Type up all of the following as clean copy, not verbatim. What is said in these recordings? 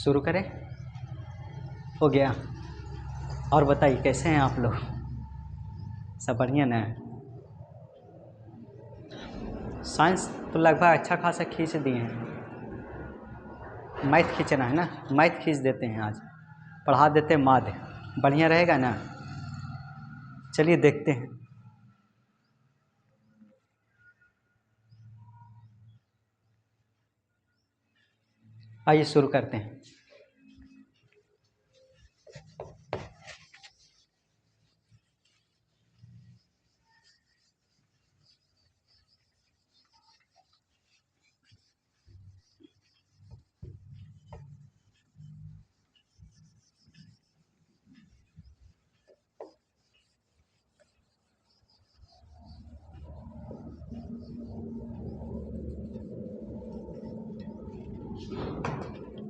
शुरू करें? हो गया। और बताइए कैसे हैं आप लोग? सब बढ़िया ना? साइंस तो लगभग अच्छा खासा खींच दिए हैं। मैथ खींचना है ना, मैथ खींच देते हैं, आज पढ़ा देते हैं माध्य, बढ़िया रहेगा ना? चलिए देखते हैं। आइए शुरू करते हैं।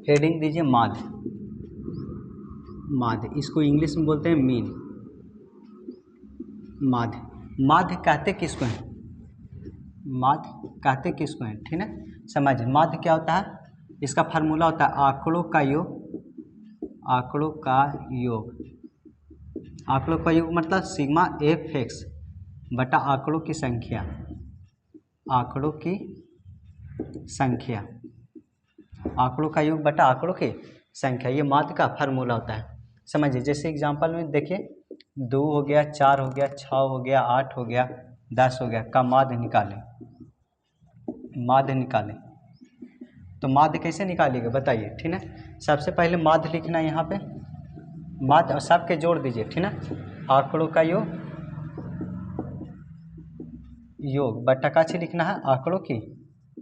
हेडिंग दीजिए माध्य। माध्य, इसको इंग्लिश में बोलते हैं मीन। माध्य, माध्य कहते किसको हैं? माध्य कहते किसको हैं? ठीक है, समझिए माध्य क्या होता है। इसका फार्मूला होता है आंकड़ों का योग। आंकड़ों का योग, आंकड़ों का योग मतलब सिग्मा एफ एक्स बटा आंकड़ों की संख्या। आंकड़ों की संख्या, आंकड़ों का योग बटा आंकड़ों की संख्या, ये माध्य का फार्मूला होता है। समझिए जैसे एग्जांपल में देखिए, 2 हो गया, 4 हो गया, 6 हो गया, 8 हो गया, 10 हो गया का माध्य निकालें। माध्य निकालें तो माध्य कैसे निकालिएगा बताइए? ठीक है, सबसे पहले माध्य लिखना है यहाँ पे, माध्य और सबके जोड़ दीजिए। ठीक है, आंकड़ों का योग, योग बटा का लिखना है आंकड़ों की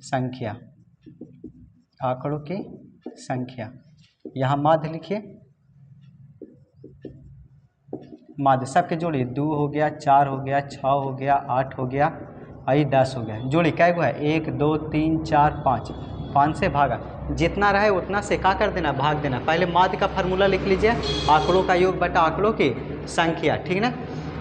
संख्या। आंकड़ों की संख्या, यहाँ माध्य लिखिए। माध्य सबके जोड़िए, 2 हो गया, 4 हो गया, 6 हो गया, 8 हो गया, आई 10 हो गया। जोड़ी क्या हुआ है? 1 2 3 4 5, 5 से भागा, जितना रहे उतना से क्या कर देना, भाग देना। पहले माध्य का फार्मूला लिख लीजिए, आंकड़ों का योग बटा आंकड़ों की संख्या। ठीक ना,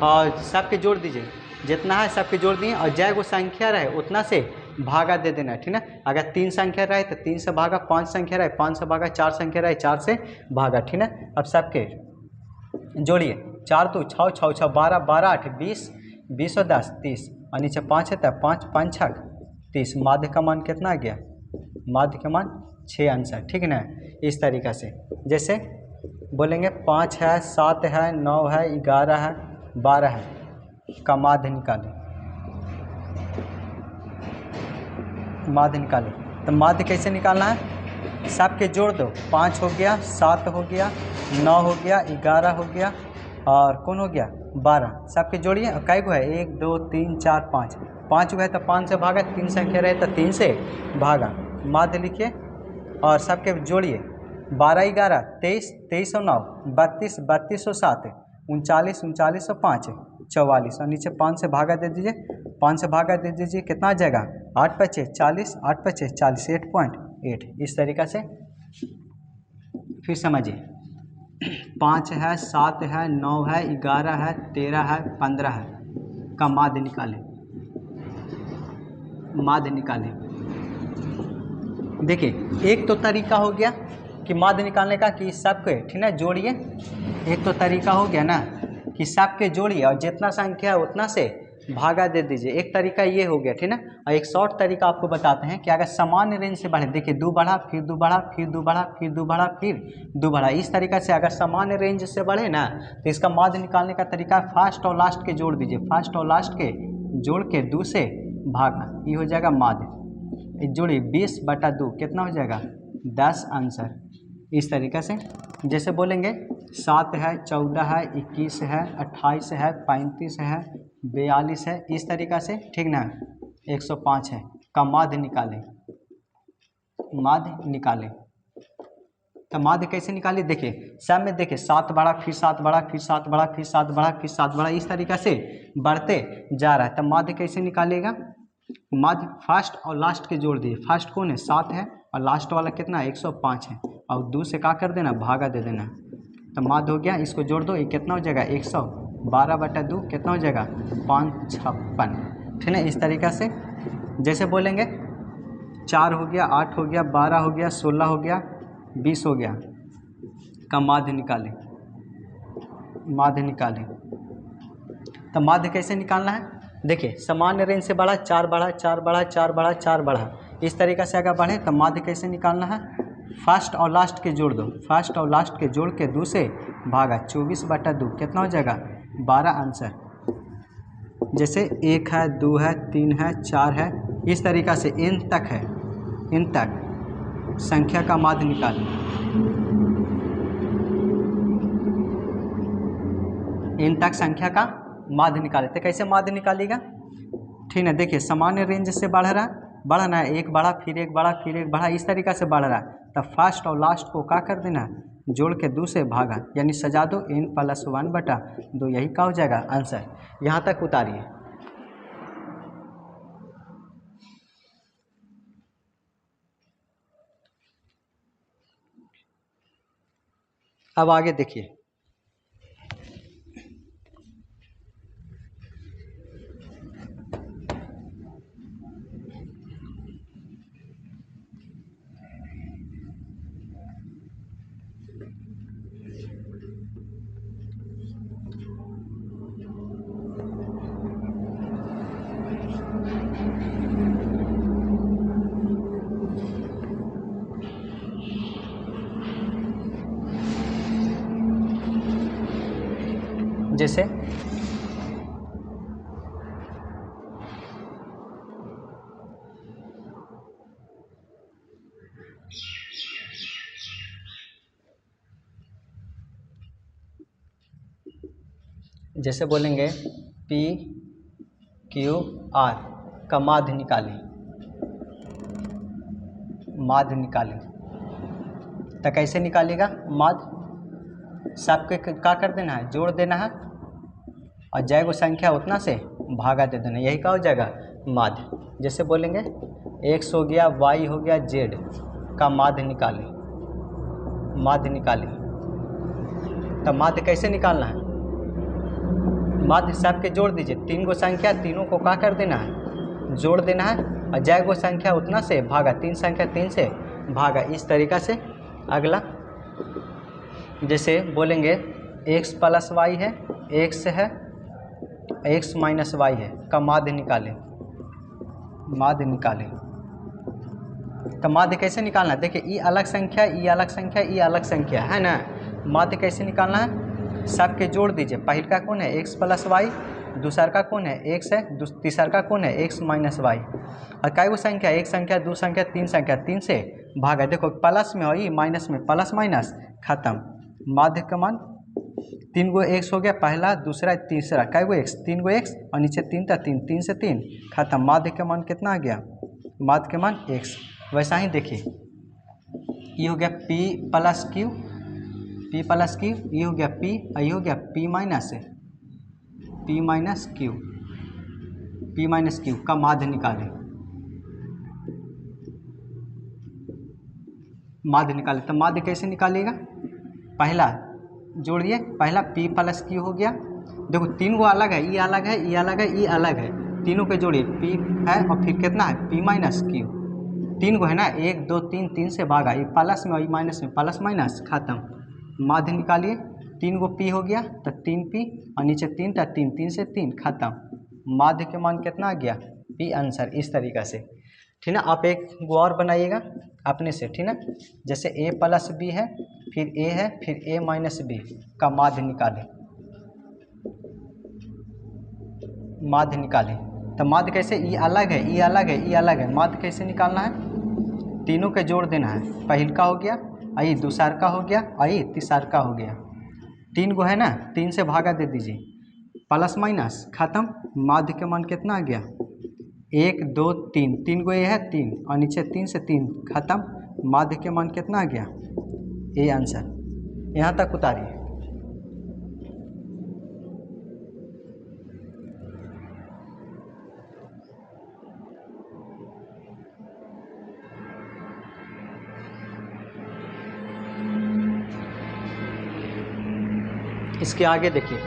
और सबके जोड़ दीजिए, जितना है सबके जोड़ दिए, और जय वो संख्या रहे उतना से भागा दे देना। ठीक ना, अगर 3 संख्या रहे तो 3 से भागा, 5 संख्या रहे 5 से भागा, 4 संख्या रहे 4 से भागा। ठीक ना, अब सबके जोड़िए, 4 तो 6 6 6 12 12 8 20 20 और 10 30, और नीचे 5 है तो 5 5 6 30। माध्य का मान कितना आ गया? माध्य का मान 6 आंसर। ठीक है ना, इस तरीक़ा से जैसे बोलेंगे 5 है, 7 है, 9 है, 11 है, 12 है का माध्य निकालें। माध्य निकालें तो माध्य कैसे निकालना है? सबके जोड़ दो, 5 हो गया, 7 हो गया, 9 हो गया, 11 हो गया, और कौन हो गया? 12। सबके जोड़िए, और कै गो है? 1 2 3 4 5, 5 गो है तो 5 से भागा, 3 संख्या रहे तो 3 से भागा। माध्य लिखिए और सबके जोड़िए, 12 11 23 23 और 9 32 32 और 7 39 39 और 5 44, और नीचे 5 से भागा दे दीजिए। 5 से भागा दे दीजिए, कितना आ जाएगा? 8 5 40, 8 5 40, 8.8। इस तरीक़ा से फिर समझिए, 5 है, 7 है, 9 है, 11 है, 13 है, 15 है का माध्य निकालें। माध्य निकालें, देखिए एक तो तरीका हो गया कि माध्य निकालने का कि सबके, ठीक है, जोड़िए। एक तो तरीका हो गया ना कि सबके जोड़िए और जितना संख्या है उतना से भागा दे दीजिए, एक तरीका ये हो गया। ठीक है, और एक शॉर्ट तरीका आपको बताते हैं कि अगर सामान्य रेंज से बढ़े, देखिए 2 बढ़ा, फिर 2 बढ़ा, फिर 2 बढ़ा, फिर 2 बढ़ा, फिर 2 बढ़ा, इस तरीक़ा से अगर सामान्य रेंज से बढ़े ना तो इसका माध्य निकालने का तरीका फर्स्ट और लास्ट के जोड़ दीजिए। फर्स्ट और लास्ट के जोड़ के 2 से भागना, ये हो जाएगा माध्य। जोड़िए 20 बटा 2 कितना हो जाएगा? 10 आंसर। इस तरीक़े से जैसे बोलेंगे 7 है, 14 है, 21 है, 28 है, 35 है, 42 है, इस तरीक़ा से। ठीक ना, 105 है का माध्य निकालें। माध्य निकालें तो माध्य कैसे निकालिए? देखिए सब में देखिए 7 बढ़ा, फिर 7 बढ़ा, फिर 7 बढ़ा, फिर 7 बढ़ा, फिर 7 बढ़ा, इस तरीक़ा से बढ़ते जा रहा है। तब माध्य कैसे निकालिएगा? माध्य फर्स्ट और लास्ट के जोड़ दिए। फर्स्ट कौन है? 7 है, और लास्ट वाला कितना? 105 है, और 2 से क्या कर देना? भागा दे देना। तो माध्य हो गया, इसको जोड़ दो, ये कितना हो जाएगा? 112 बटा 2 कितना हो जाएगा? 556। ठीक है, इस तरीक़ा से जैसे बोलेंगे 4 हो गया, 8 हो गया, 12 हो गया, 16 हो गया, 20 हो गया का माध्य निकालें, माध्य निकालें। तो माध्य कैसे निकालना है? देखिए सामान्य रेंज से बढ़ा, 4 बढ़ा, 4 बढ़ा, 4 बढ़ा, 4 बढ़ा, इस तरीक़े से अगर बढ़े तो माध्य कैसे निकालना है? फर्स्ट और लास्ट के जोड़ दो, फर्स्ट और लास्ट के जोड़ के 2 से भागा, 24/2 कितना हो जाएगा? 12 आंसर। जैसे 1 है, 2 है, 3 है, 4 है, इस तरीक़ा से n तक है, n तक संख्या का माध्य निकालें। n तक संख्या का माध्य निकाले। तो कैसे माध्य निकालिएगा? ठीक है, देखिए सामान्य रेंज से बढ़ना है, एक बढ़ा, फिर एक बढ़ा, फिर एक बढ़ा, इस तरीक़ा से बढ़ रहा है। तब फर्स्ट और लास्ट को क्या कर देना है? जोड़ के 2 से भागा, यानी सजा दो, n+1/2, यही क्या हो जाएगा? आंसर। यहाँ तक उतारिए। अब आगे देखिए, जैसे जैसे बोलेंगे PQR का माध्य निकालें, माध्य निकालें। तो कैसे निकालेगा माध्य? सबके क्या कर देना है? जोड़ देना है, और जय को संख्या उतना से भागा दे देना, यही क्या हो जाएगा? माध्य। जैसे बोलेंगे x हो गया, y हो गया, z का माध्य निकालें, माध्य निकालें। तो माध्य कैसे निकालना है? माध्य सबके जोड़ दीजिए, 3 गो संख्या, तीनों को क्या कर देना है? जोड़ देना है, और जय को संख्या उतना से भागा, 3 संख्या 3 से भागा, इस तरीक़ा से। अगला जैसे बोलेंगे x+y है, x है, x-y है का माध्य निकालें, माध्य निकालें। तो माध्य कैसे निकालना है? देखिए ये अलग संख्या, ये अलग संख्या, ये अलग संख्या है ना। माध्य कैसे निकालना है? सबके जोड़ दीजिए, पहल का कौन है? x+y, दूसरा का कौन है? x है, तीसरा का कौन है? x-y। और कई वो संख्या? एक संख्या, दो संख्या, तीन संख्या, 3 से भागा। देखो प्लस में हो, ये माइनस में, प्लस माइनस खत्म। माध्य का मान 3 गो x हो गया, पहला, दूसरा, तीसरा, कई गो x? 3 गो x, और नीचे 3 था, 3, 3 से 3 खत्म। माध्य का मान कितना आ गया? माध्य का मान x। वैसा ही देखिए, ये हो गया P+Q, P+Q, ये हो गया P, और ये हो गया P-Q, P-Q का माध्य निकालें, माध्य निकालें। तो माध्य कैसे निकालिएगा? पहला जोड़िए, पहला P+Q हो गया। देखो 3 गो अलग है, ये अलग है, ये अलग है, ये अलग है, तीनों के जोड़िए, P है और फिर कितना है? P-Q। 3 गो है ना, 1 2 3, 3 से भागा, ये प्लस में और ये माइनस में, प्लस माइनस खत्म। माध्य निकालिए, 3 गो P हो गया तो 3P, और नीचे 3 था, 3, 3 से 3 खत्म। माध्य के मान कितना आ गया? P answer. इस तरीक़ा से, ठीक ना। आप एक गो और बनाइएगा अपने से, ठीक ना। जैसे A+B है, फिर A है, फिर A-B का माध्य निकालें, माध्य निकालें। तो माध्य कैसे? ये अलग है, ये अलग है, ये अलग है, माध्य कैसे निकालना है? तीनों के जोड़ देना है, पहल का हो गया, आई दूसरा का हो गया, आई तीसरा का हो गया, 3 गो है ना, 3 से भागा दे दीजिए, प्लस माइनस खत्म। माध्य के मान कितना आ गया? 1 2 3, 3 गो ये है 3, और नीचे 3 से 3 खत्म। माध्य के मान कितना आ गया? A answer. यहाँ तक उतारिए। इसके आगे देखिए,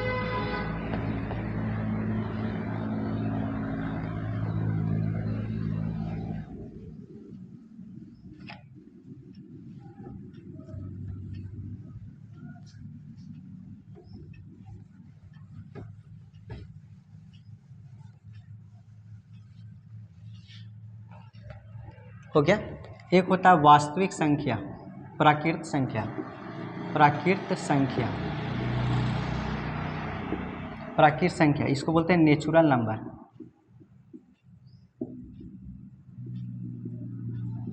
हो गया। एक होता है वास्तविक संख्या, प्राकृत संख्या, प्राकृत संख्या, प्राकृत संख्या, इसको बोलते हैं नेचुरल नंबर।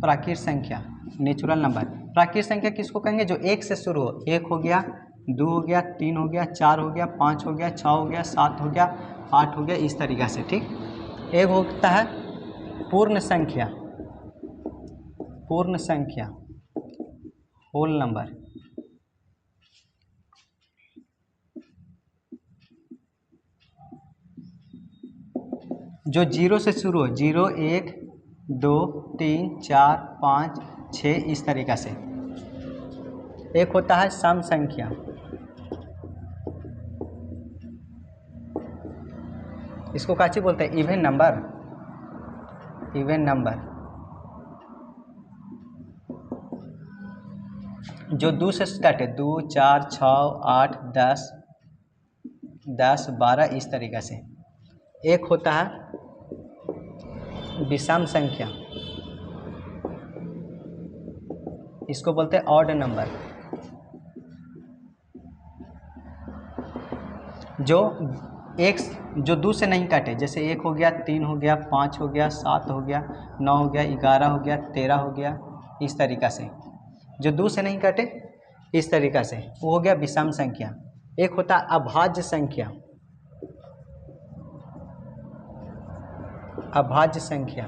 प्राकृत संख्या, नेचुरल नंबर। प्राकृत संख्या किसको कहेंगे? जो एक से शुरू हो। एक हो गया, दो हो गया, तीन हो गया, चार हो गया, पाँच हो गया, छः हो गया, सात हो गया, आठ हो गया, इस तरीक़ा से। ठीक। एक होता है पूर्ण संख्या, पूर्ण संख्या, होल नंबर। जो जीरो से शुरू हो, जीरो, एक, दो, तीन, चार, पाँच, छः, इस तरीक़ा से। एक होता है सम संख्या, इसको काची बोलते हैं? Even number, even number. जो दो से स्टार्ट है, 2, 4, 6, 8, 10, 10, 12, इस तरीक़ा से। एक होता है विषम संख्या, इसको बोलते हैं ऑड नंबर। जो दो से नहीं काटे, जैसे 1 हो गया, 3 हो गया, 5 हो गया, 7 हो गया, 9 हो गया, 11 हो गया, 13 हो गया, इस तरीक़ा से। जो दो से नहीं काटे, इस तरीक़ा से, वो हो गया विषम संख्या। एक होता है अभाज्य संख्या, अभाज्य संख्या,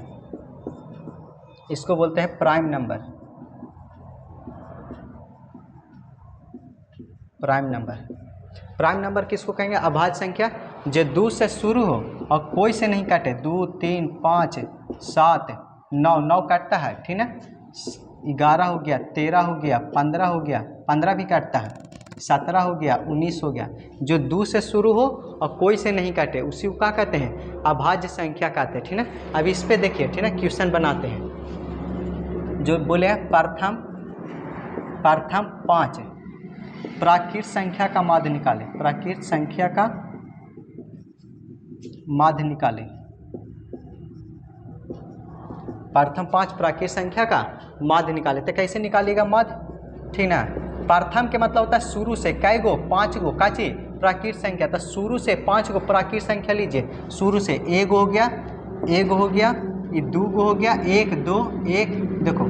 इसको बोलते हैं prime number, prime number. Prime number किसको कहेंगे? अभाज्य संख्या जो दो से शुरू हो और कोई से नहीं काटे। 2, 3, 5, 7, 9, 9 काटता है, ठीक ना। 11 हो गया, 13 हो गया, 15 हो गया, 15 भी काटता है, 17 हो गया, 19 हो गया। जो दो से शुरू हो और कोई से नहीं काटे, उसी को क्या कहते हैं? अभाज्य संख्या कहते हैं, ठीक ना। अब इस पे देखिए, ठीक ना, क्वेश्चन बनाते हैं। जो बोले हैं प्रथम 5 प्राकृत संख्या का माध्य निकालें, प्राकृत संख्या का माध्य निकालें। प्रथम 5 प्राकृत संख्या का माध्य निकालें। तो कैसे निकालिएगा माध्य? ठीक ना। प्रथम के मतलब होता है शुरू से, कै गो? 5 गो काची प्राकृत संख्या। तो शुरू से 5 गो प्राकृत संख्या लीजिए। शुरू से 1 हो गया, 1 हो गया, ये 2 गो हो गया, 1, 2, 1, देखो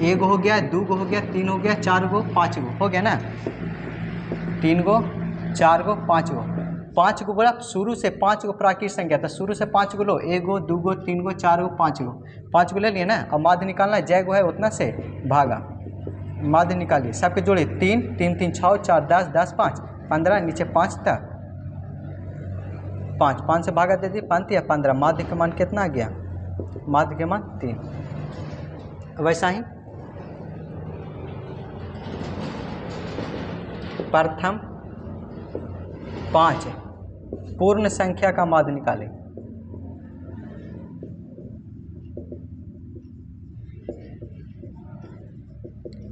1 हो गया, 2 गो हो गया, 3 हो गया, 4 गो, 5 गो हो गया ना। 3 गो, 4 गो, 5 गो, 5 गो बोला। शुरू से 5 गो प्राकृत संख्या, तो शुरू से 5 गो लो। 1 गो, 2 गो, 3 गो, 4 गो, 5 गो, 5 गो ले लिए ना। अब माध्य निकालना है, जय गो है उतना से भागा, माध्य निकालिए। सबके जोड़े 3, 3, 3, 6, 4, 10, 10, 5, 15, नीचे 5 तक, 5, 5 से भागा दे दी, 5 या 15। माध्य का मान कितना आ गया? माध्य के मान 3। वैसा ही प्रथम 5 पूर्ण संख्या का माध्य निकालें।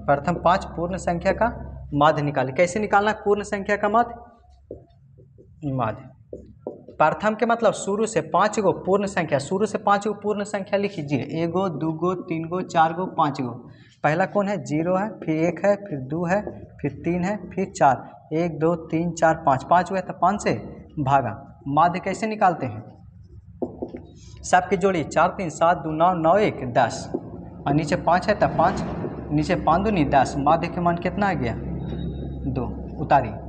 प्रथम 5 पूर्ण संख्या का माध्य निकालें। कैसे निकालना पूर्ण संख्या का माध्य? प्रथम के मतलब शुरू से 5 गो पूर्ण संख्या, शुरू से 5 गो पूर्ण संख्या लिख लीजिए। 1 गो, 2 गो, 3 गो, 4 गो, 5 गो। पहला कौन है? 0 है, फिर 1 है, फिर 2 है, फिर 3 है, फिर 4। 1, 2, 3, 4, 5, 5 हुआ तो 5 से भागा। माध्य कैसे निकालते हैं? सबके जोड़ी 4, 3, 7, 2, 9, 9, 1, 10 और नीचे 5 है तो 5, नीचे 5 दूनी 10। माध्य के मान कितना आ गया? 2। उतारिए।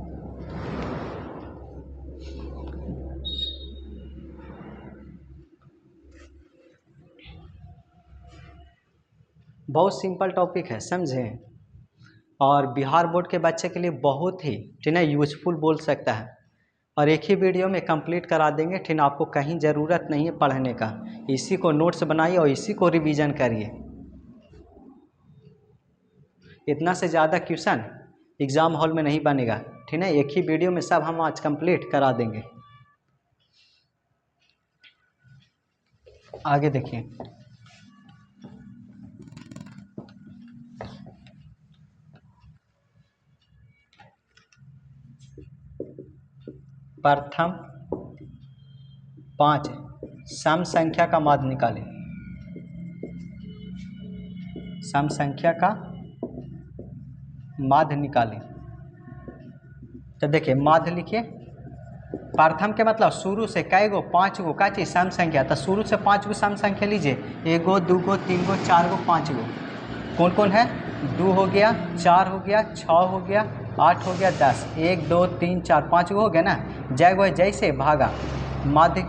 बहुत सिंपल टॉपिक है, समझे। और बिहार बोर्ड के बच्चे के लिए बहुत ही, ठीक है, यूजफुल बोल सकता है। और एक ही वीडियो में कंप्लीट करा देंगे, ठीक है। आपको कहीं ज़रूरत नहीं है पढ़ने का, इसी को नोट्स बनाइए और इसी को रिवीजन करिए। इतना से ज़्यादा क्वेश्चन एग्ज़ाम हॉल में नहीं बनेगा, ठीक है। एक ही वीडियो में सब हम आज कंप्लीट करा देंगे। आगे देखिए, प्रथम 5 सम संख्या का माध्य निकालें। सम संख्या का माध्य निकालें। तो देखिए माध्य लिखिए। प्रथम के मतलब शुरू से कै गो 5 गो का चीज सम संख्या, तो शुरू से 5 गो सम संख्या लीजिए। 1 गो 2 गो 3 गो 4 गो 5 गो। कौन कौन है? 2 हो गया, 4 हो गया, 6 हो गया, 8 हो गया, 10। 1 2 3 4 5 गो हो गया ना। जय गो जैसे भागा माध्य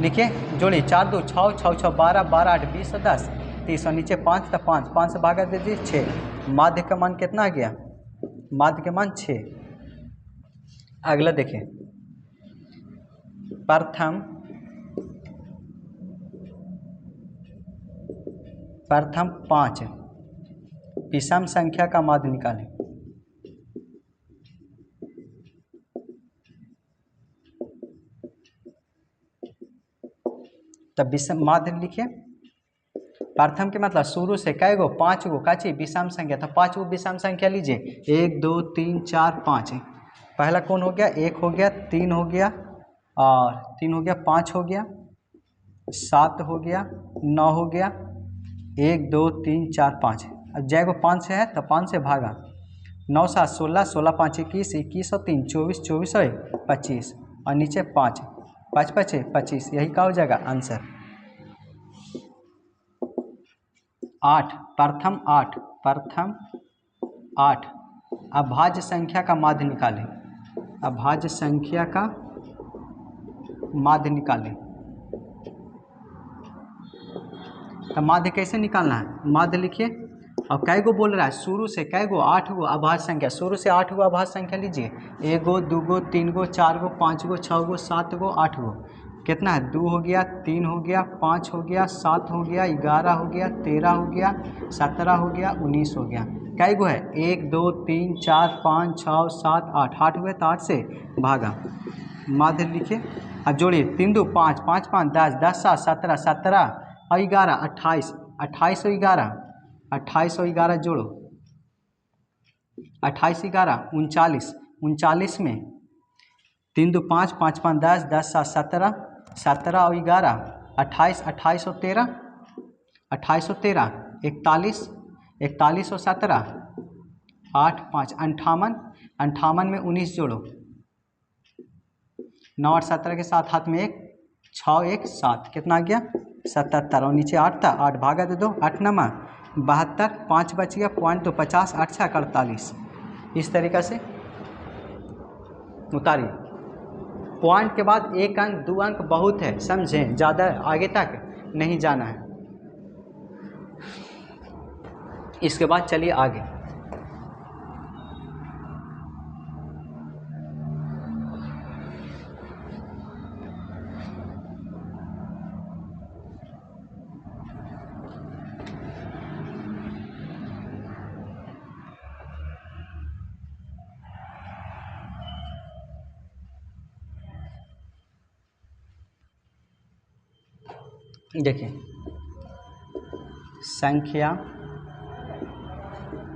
लिखिए, जोड़िए। 4 2 6 6 6 12 12 8 20 10 30 और नीचे 5 तो 5 से भागा दीजिए 6। माध्य का मान कितना आ गया? माध्य का मान 6। अगला देखिए, प्रथम 5 विषम संख्या का माध्य निकालें। तब विषम माध्य लिखिए। प्रथम के मतलब शुरू से कै गो 5 गो का चीज विषम संख्या, तो 5 गो विषम संख्या लीजिए। 1 2 3 4 5। पहला कौन हो गया? 1 हो गया, 3 हो गया और 3 हो गया, 5 हो गया, 7 हो गया, 9 हो गया, 1 2 3 4 5। अब जय को 5 से है तो 5 से भागा। 9 7 16 16 5 21 21 और 3 24 24 और 25 और नीचे 5 5 5 25। यही का हो जाएगा आंसर। 8 प्रथम 8 अभाज्य संख्या का माध्य निकालें। अभाज्य संख्या का माध्य निकालें। तो माध्य कैसे निकालना है? माध्य लिखिए। अब कै गो बोल रहा है? शुरू से कै गो? 8 गो अभाज्य संख्या। शुरू से 8 गो अभाज्य संख्या लीजिए। 1 गो 2 गो 3 गो 4 गो 5 गो 6 गो 7 गो 8 गो। कितना है? 2 हो गया, 3 हो गया, 5 हो गया, 7 हो गया, 11 हो गया, 13 हो गया, 17 हो गया, 19 हो गया। कै गो है? 1 2 3 4 5 6 7 8। 8 हुए तो 8 से भागा। माध्य लिखिए। अब जोड़िए। 3 2 5 5 5 10 10 7 17 17 और 11 28 28 और 11 28 और 11 जोड़ो। 28 11 39 39 में 3 2 5 5 5 10 10 7 17 17 और 11 28 28 और 13 28 और 13 41 41 और 17 8 5 58 58 में 19 जोड़ो। 9 और 17 के साथ हाथ में 1 6 1 7 कितना आ गया? 77 और नीचे 8 था। 8 भागा दे दो। 8 नमा 72 5 बच गया पॉइंट। तो 50 8 6 48। इस तरीक़ा से उतारिए। पॉइंट के बाद 1 अंक 2 अंक बहुत है, समझें, ज़्यादा आगे तक नहीं जाना है। इसके बाद चलिए आगे। देखिए संख्या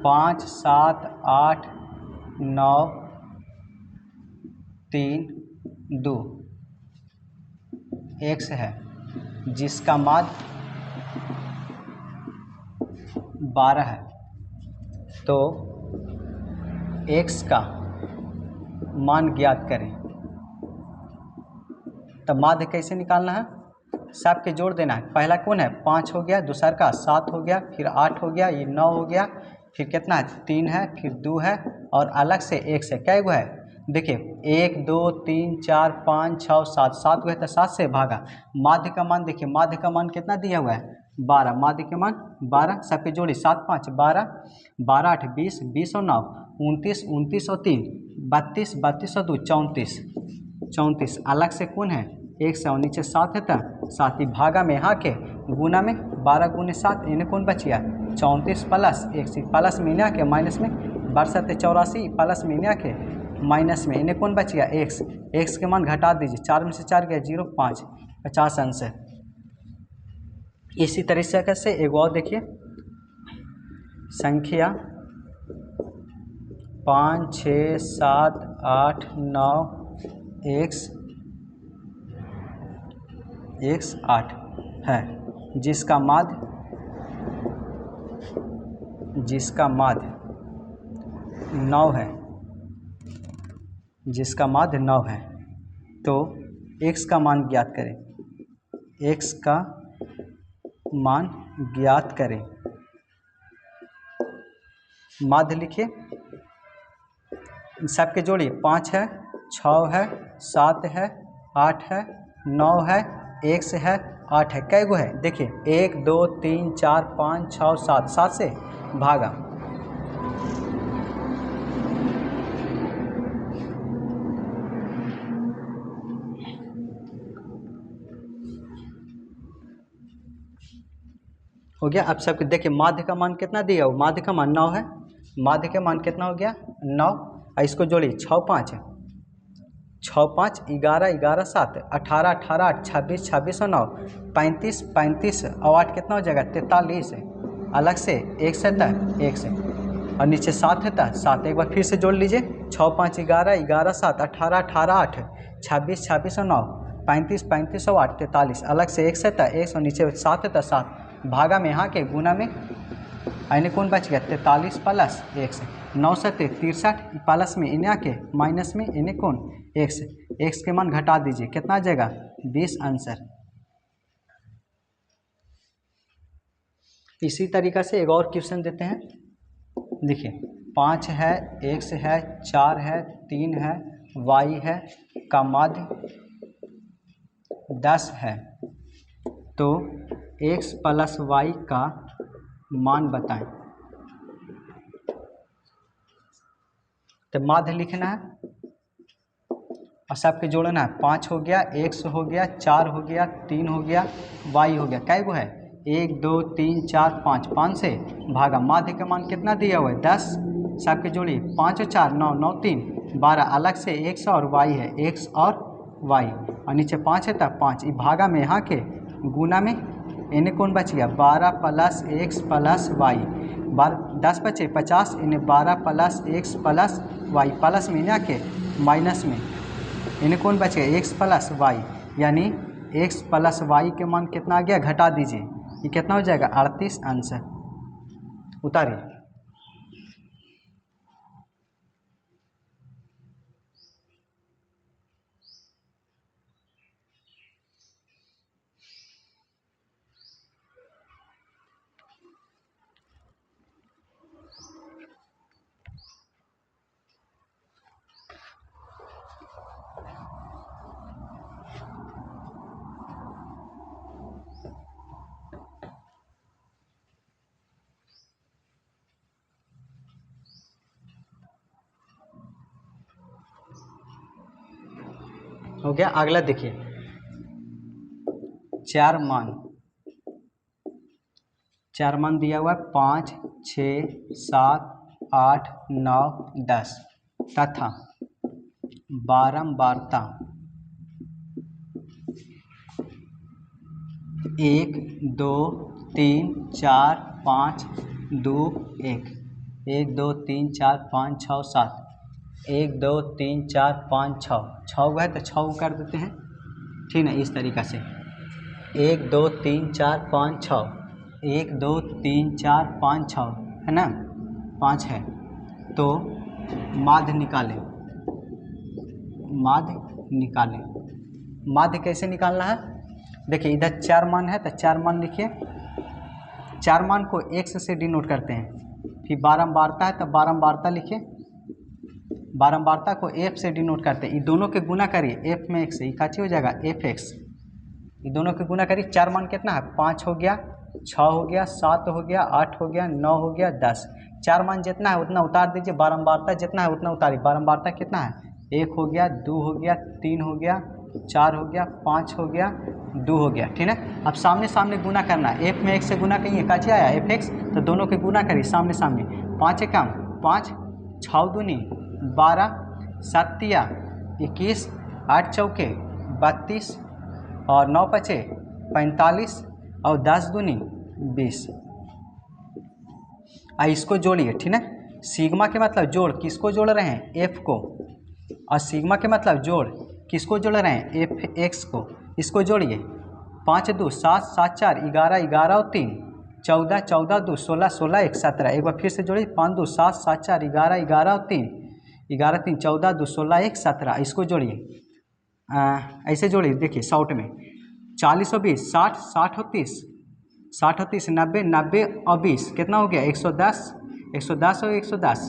5 7 8 9 3 2 x है, जिसका माध्य 12 है। तो x का मान ज्ञात करें। तो माध्य कैसे निकालना है? सब के जोड़ देना है। पहला कौन है? 5 हो गया, दूसरा का 7 हो गया, फिर 8 हो गया, ये 9 हो गया, फिर कितना है? 3 है, फिर 2 है और अलग से 1 से कै गो है? देखिए 1 2 3 4 5 6 7 7 गो है तो 7 से भागा। माध्य का मान देखिए, माध्य का मान कितना दिया हुआ है? 12। माध्य का मान 12। सब के जोड़ी 7 5 12 12 8 20 20 और 9 29 29 और 3 32 32 और 2 34 34। अलग से कौन है? 1 से और नीचे 7 है तो 7 ही भागा में यहाँ के गुना में 12 गुने 7 इन्हें कौन बचिया? 34 प्लस 1 प्लस में इन्हें के माइनस में 12 84 प्लस में इन्हें के माइनस में इन्हें कौन बचिया? x के मान घटा दीजिए। 4 में से 4 गया 0 5 50 आंसर। इसी तरीके से एक और देखिए, संख्या 5 6 7 8 9 x 8 है, जिसका माध्य जिसका माध्य 9 है, जिसका माध्य 9 है, तो x का मान ज्ञात करें। x का मान ज्ञात करें। माध्य लिखिए, सबके जोड़िए। 5 है, 6 है, 7 है, 8 है, 9 है, x है, 8 है। कै गो है देखिए, 1 2 3 4 5 6 7, 7 से भागा। हो गया। अब सबके देखिए, माध्य का मान कितना दिया हो, माध्य का मान 9 है। माध्य का मान कितना हो गया 9। इसको जोड़िए, 6 5 है, 6 5 11 11 7 18 18 8 26 26 और 9 35 35 और 8 कितना हो जाएगा 43 है। अलग से 1 से था 1 से, और नीचे 7 है था 7। एक बार फिर से जोड़ लीजिए, 6 5 11 11 7 18 18 8 26 26 और 9 35 35 और 8 43। अलग से 1 से था 1 और नीचे 7 है था 7। भागा में यहाँ के गुना में इन्हें कौन बच गया 43 प्लस 1 से 9 से 63 प्लस में इन्हें आके माइनस में इन्हें कौन 1 से। x के मान घटा दीजिए, कितना आ जाएगा 20 आंसर। इसी तरीक़ा से एक और क्वेश्चन देते हैं। देखिए, 5 है, x है, 4 है, 3 है, y है का माध्य 10 है, तो x प्लस y का मान बताएं। तो माध्य लिखना है और सबके जोड़ना है। 5 हो गया, x हो गया, 4 हो गया, 3 हो गया, y हो गया। कै गो है 1 2 3 4 5, 5 से भागा। माध्य का मान कितना दिया हुआ है 10। सबके जोड़िए, 5 और 4 9 9 3 12। अलग से x और y है, x और y, और नीचे 5 है तब 5। भागा में यहाँ के गुना में इन्हें कौन बच गया 12 प्लस x प्लस y। 10 बचे 50, इन्हें 12 plus x plus y। Plus में इन्हें आके माइनस में इन्हें कौन बच गया x प्लस y, यानी x प्लस y के मान कितना आ गया घटा दीजिए। ये कितना हो जाएगा 38 आंसर। उतारिए। हो गया। अगला देखिए, 4 मान दिया हुआ है 5 6 7 8 9 10 तथा बारंबारता 1 2 3 4 5 2 1 1 2 3 4 5 6 7 1 2 3 4 5 6 6 है तो 6 कर देते हैं, ठीक है। इस तरीक़ा से 1 2 3 4 5 6 1 2 3 4 5 6 है ना, 5 है। तो माध्य निकालें। माध्य कैसे निकालना है, देखिए इधर 4 मान है तो 4 मान लिखिए। 4 मान को x से डिनोट करते हैं। फिर बारंबारता है तो बारंबारता लिखिए। बारंबारता को f से डिनोट करते हैं। ये दोनों के गुना करिए f में x से, ये काची हो जाएगा fx। ये दोनों के गुना करिए। 4 मान कितना है 5 हो गया, 6 हो गया, 7 हो गया, 8 हो गया, 9 हो गया, 10। 4 मान जितना है उतना उतार दीजिए, बारंबारता जितना है उतना उतारिए। बारंबारता कितना है 1 हो गया, 2 हो गया, 3 हो गया, 4 हो गया, 5 हो गया, 2 हो गया, ठीक है। अब सामने सामने गुना करना है। f में x से गुना करिए, काची आया fx, तो दोनों के गुना करिए सामने सामने। 5 है कम 5, 6 दूनी 12, 7 तिया 21, 8 चौके 32 और 9 पचे 45 और 10 दूनी 20। इसको जोड़िए, ठीक है। सिग्मा के मतलब जोड़, किसको जोड़ रहे हैं f को, और सिग्मा के मतलब जोड़ किसको जोड़ रहे हैं fx को। इसको जोड़िए, 5 2 7 7 4 11 11 और 3 14, 14 2 16, 16 1 17। एक बार फिर से जोड़िए, 5 2 7, 7 4 11, 11 और 3, 11 3 14 2 16 1 17। इसको जोड़िए, ऐसे जोड़िए, देखिए शॉर्ट में 40 और 20 60, 60 और 30, 60 और 30 90, 90 और 20 कितना हो गया 110, 110 और 110,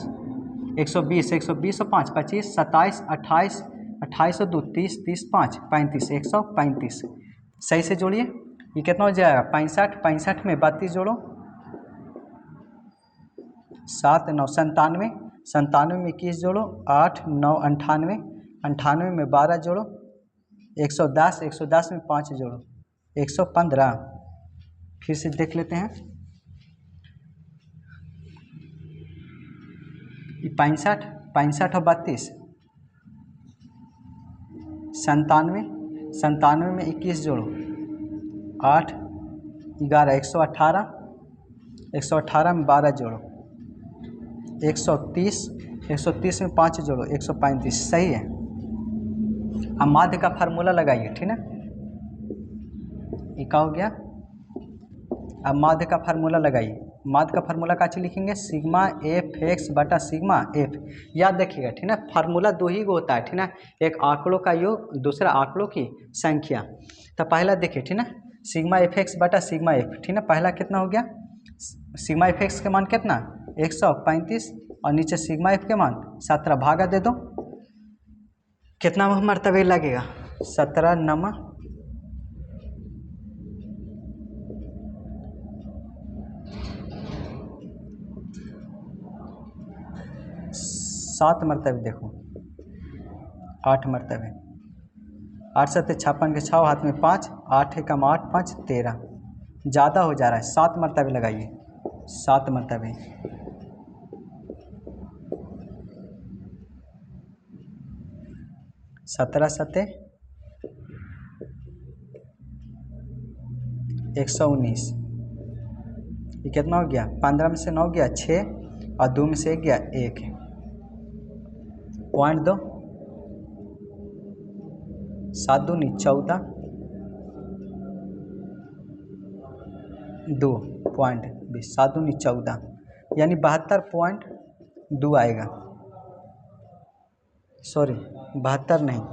120, 120 और 5 25, 27 28, 28 और 2 30, 30 5 35, 135। सही से जोड़िए, ये कितना हो जाएगा 65, 65 में 32 जोड़ो, 7 9 97, 97 में 21 जोड़ो, 8 9 98, 98 में 12 जोड़ो, 110, 110 में 5 जोड़ो, 115। फिर से देख लेते हैं, 65, 65 और 32, 97, 97 में 21 जोड़ो, 8 11, 118, 118 में 12 जोड़ो, 130, 130 में 5 जोड़ो, 135। सही है। अब माध्य का फार्मूला लगाइए, ठीक है, ये क्या हो गया। अब माध्य का फार्मूला लगाइए। माध्य का फार्मूला का चीज लिखेंगे, सिग्मा एफ एक्स बटा सिग्मा एफ। याद रखिएगा, ठीक है, फार्मूला दो ही होता है, ठीक है, एक आंकड़ों का योग, दूसरा आंकड़ों की संख्या। तो पहला देखिए, ठीक है, सिग्मा एफ एक्स बटा सिग्मा एफ, ठीक है, पहला कितना हो गया, सिग्मा एफ एक्स के मान कितना 135 और नीचे सिग्मा एफ के मान 17, भागा दे दो, कितना मरतबे लगेगा 17 नमा 7 मरतबे, देखो 8 मरतबे, 8 7 56 के 6 हाथ में 5, 8 एकम 8 5 13, ज़्यादा हो जा रहा है, 7 मरतबे लगाइए, 7 मरतबे, 17 7 119, ये कितना हो गया 15 में से 9 गया 6 और 2 में से 1 गया 1, पॉइंट 2, 7 2 14, 2 पॉइंट 20, 7 2 14, यानी 72.2 आएगा। सॉरी 72 नहीं,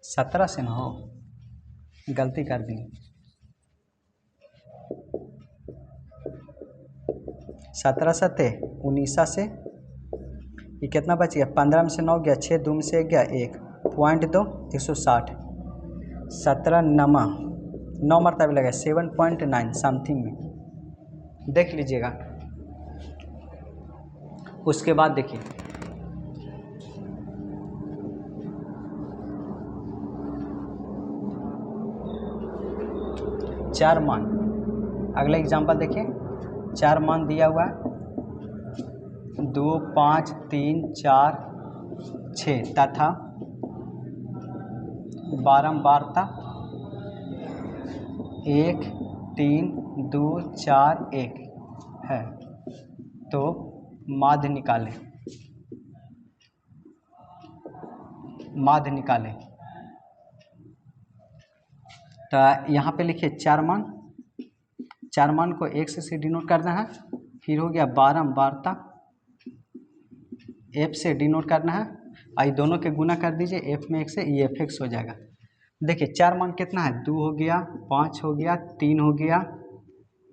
17 से ना हो, गलती कर दी, 17 7 19 से ये कितना बच गया, 15 में से 9 गया 6, 2 में से 1 गया 1, पॉइंट 2 160, 17 नमा 9 मरतबे लगा 7.9 समथिंग में, देख लीजिएगा। उसके बाद देखिए, चार मान, अगला एग्जांपल देखिए, 4 मान दिया हुआ है 2 5 3 4 6 तथा बारंबारता 1 3 2 4 1 है, तो माध्य निकालें, माध्य निकालें। तो यहाँ पे लिखिए 4 मान, 4 मान को एक से डिनोट करना है, फिर हो गया बारंबारता, एफ से डिनोट करना है, आई दोनों के गुना कर दीजिए, एफ में 1 से, ये एफ एक्स हो जाएगा। देखिए 4 मान कितना है, 2 हो गया, 5 हो गया, 3 हो गया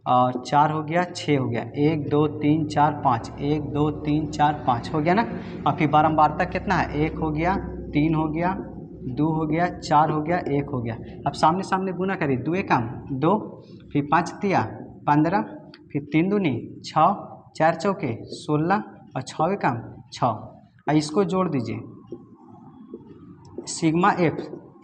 और 4 हो गया, 6 हो गया, 1 2 3 4 5, 1 2 3 4 5 हो गया ना। और फिर बारंबारता कितना है, 1 हो गया, 3 हो गया, 2 हो गया, 4 हो गया, 1 हो गया। अब सामने सामने गुना करिए, 2 एकम 2, फिर 5 तिया 15, फिर 3 दूनी 6, 4 चौके 16 और 6 एकम 6। और इसको जोड़ दीजिए, सिग्मा एफ,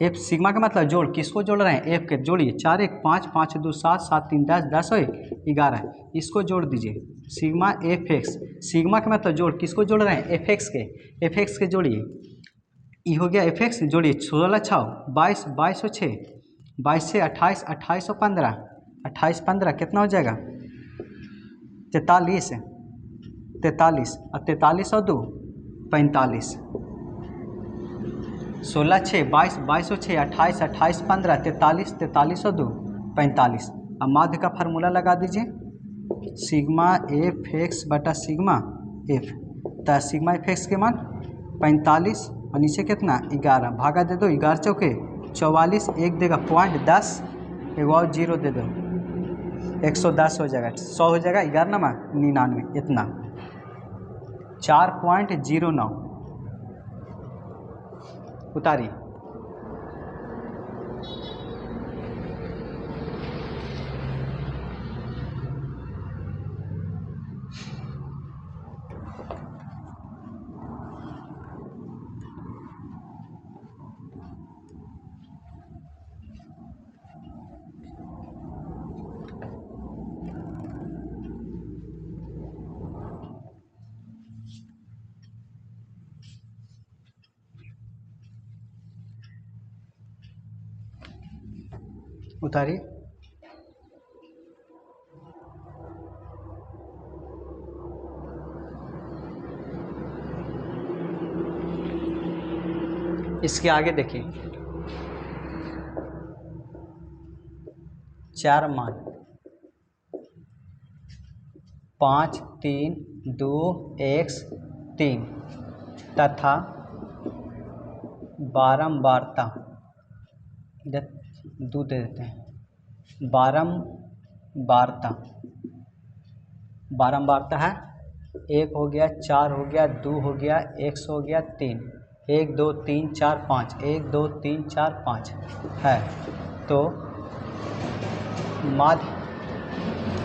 एफ सिग्मा का मतलब जोड़, किसको जोड़ रहे हैं, एफ के जोड़िए, 4 1 5 5 2 7 7 3 10 10 और 11, इसको जोड़ दीजिए, सिग्मा एफ एक्स, सिग्मा का मतलब जोड़, किसको जोड़ रहे हैं, एफ एक्स के, एफ एक्स के जोड़िए, ये हो गया एफ एक्स, जोड़िए 16 6 22 22 और 6, 22 से 28 28 और 15, 28 15 कितना हो जाएगा 43, 43 और 43 और 2 45, 16 6 22 22 और 6 28 28 15 43 43 और 2 45। अब माध्य का फार्मूला लगा दीजिए, सिग्मा एफ एक्स बटा सिग्मा एफ। तो सिग्मा एफ एक्स के मान 45 और नीचे कितना 11, भागा दे दो 11 चौके 44, एक देगा 0.10, एक और जीरो दे दो 110 हो जाएगा, 100 हो जाएगा, 11 नमा 99, इतना 4.09 उतारी। उतारिए। इसके आगे देखिए 4 मान 5 3 2 x 3 तथा बारंबारता, इधर 2 दे देते हैं, बारंबारता है 1 हो गया, 4 हो गया, 2 हो गया, x हो गया, 3, 1 2 3 4 5, 1 2 3 4 5 है। तो माध्य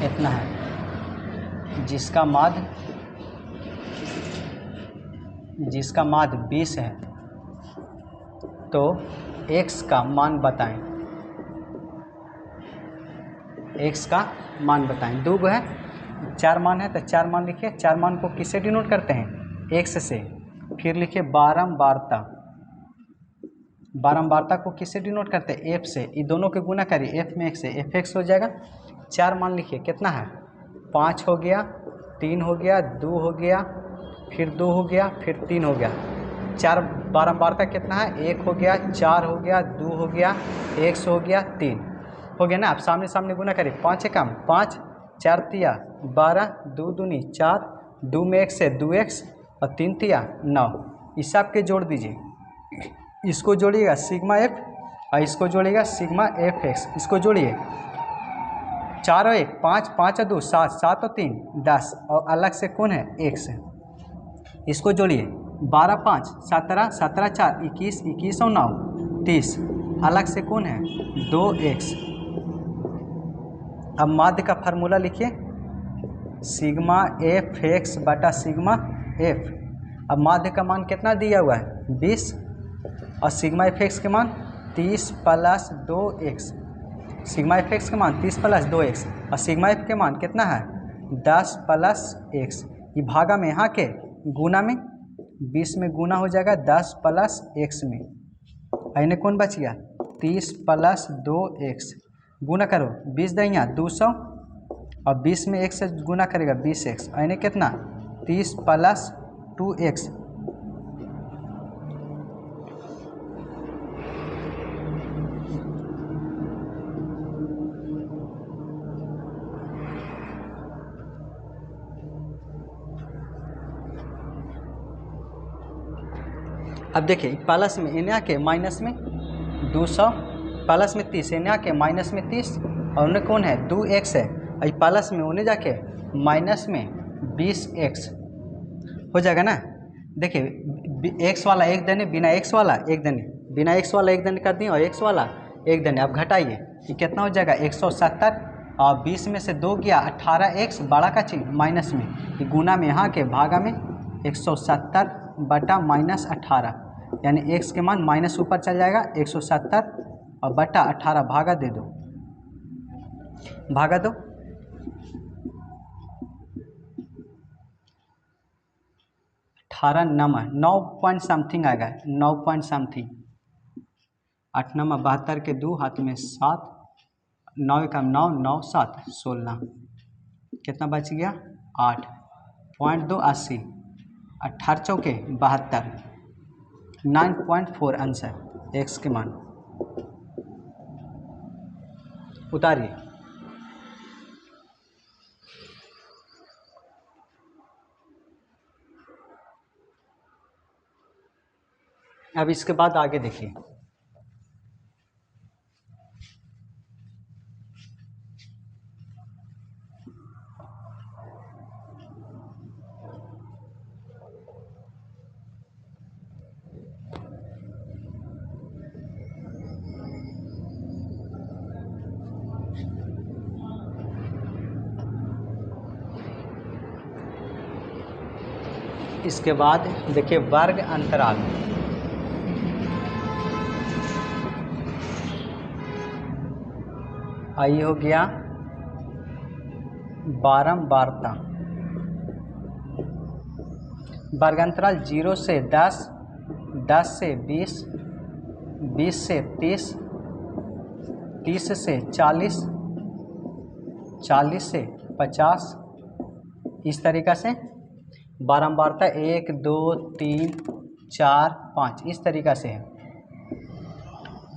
इतना है, जिसका माध्य 20 है। तो x का मान बताएं, x का मान बताएं। 2 है, 4 मान है तो 4 मान लिखिए। 4 मान को किससे डिनोट करते हैं, x से। फिर लिखिए बारंबारता को किससे डिनोट करते हैं, f से। ये दोनों के गुना करिए, f में x से, f(x) हो जाएगा। 4 मान लिखिए, कितना है 5 हो गया, 3 हो गया, 2 हो गया, फिर 2 हो गया, फिर 3 हो गया। 4 बारंबारता कितना है, 1 हो गया, 4 हो गया, 2 हो गया, x हो गया, 3 हो गया ना। आप सामने सामने गुना करिए, 5 एकम 5, 4 तिया 12, 2 दूनी 4, 2 में 1 से 2x और 3 तिया 9। इस सब के जोड़ दीजिए, इसको जोड़िएगा सिग्मा एफ और इसको जोड़िएगा सिग्मा एफ एक्स। इसको जोड़िए, 4 और 1 5, 5 और 2 7, 7 और 3 10 और अलग से कौन है x है। इसको जोड़िए 12 5 17, 17 4 21, 21 और 9 30, अलग से कौन है 2x। अब माध्य का फार्मूला लिखिए, सिग्मा एफ एक्स बटा सिग्मा एफ। अब माध्य का मान कितना दिया हुआ है 20 और सिग्मा एफ एक्स के मान 30 + 2x। सिग्मा एफ एक्स के मान 30 + 2x और सिग्मा एफ के मान कितना है 10 + x। ये भागा में यहाँ के गुना में 20 में गुना हो जाएगा 10 + x में, इन्हें कौन बच गया 30 + 2x। गुना करो 20 दहिया 200 और 20 में 1 से गुना करेगा 20x, इन्हें कितना 30 + 2x। अब देखिए प्लस में इन्हें आके माइनस में 200, प्लस में 30 इन्हें आके माइनस में 30 और उन्हें कौन है 2x है, और प्लस में उन्हें जाके माइनस में 20x हो जाएगा ना। देखिए x वाला एक देने, बिना x वाला एक देने, बिना x वाला एक देने कर दिए और x वाला एक देने। अब घटाइए, ये कितना हो जाएगा 170 और 20 में से 2 गया 18x, बड़ा का चीज माइनस में, ये गुना में यहाँ के भागा में 170 बटा -18, यानी x के मान माइनस ऊपर चल जाएगा 170 और बटा 18 भागा दे दो, भागा दो। 18 नमा 9 पॉइंट समथिंग आएगा, 9 पॉइंट समथिंग। 8 नमा 72 के 2 हाथ में 7, 9 का 9 9 7 16, कितना बच गया 8.2 80, 18 चौके 72, 9.4 आंसर x के मान। उतारिए। अब इसके बाद आगे देखिए। इसके बाद देखिए वर्ग अंतराल। आई हो गया बारंबारता। वर्ग अंतराल 0 से 10, 10 से 20, 20 से 30, 30 से 40, 40 से 50, इस तरीक़ा से बारंबारता 1 2 3 4 5 इस तरीक़ा से है।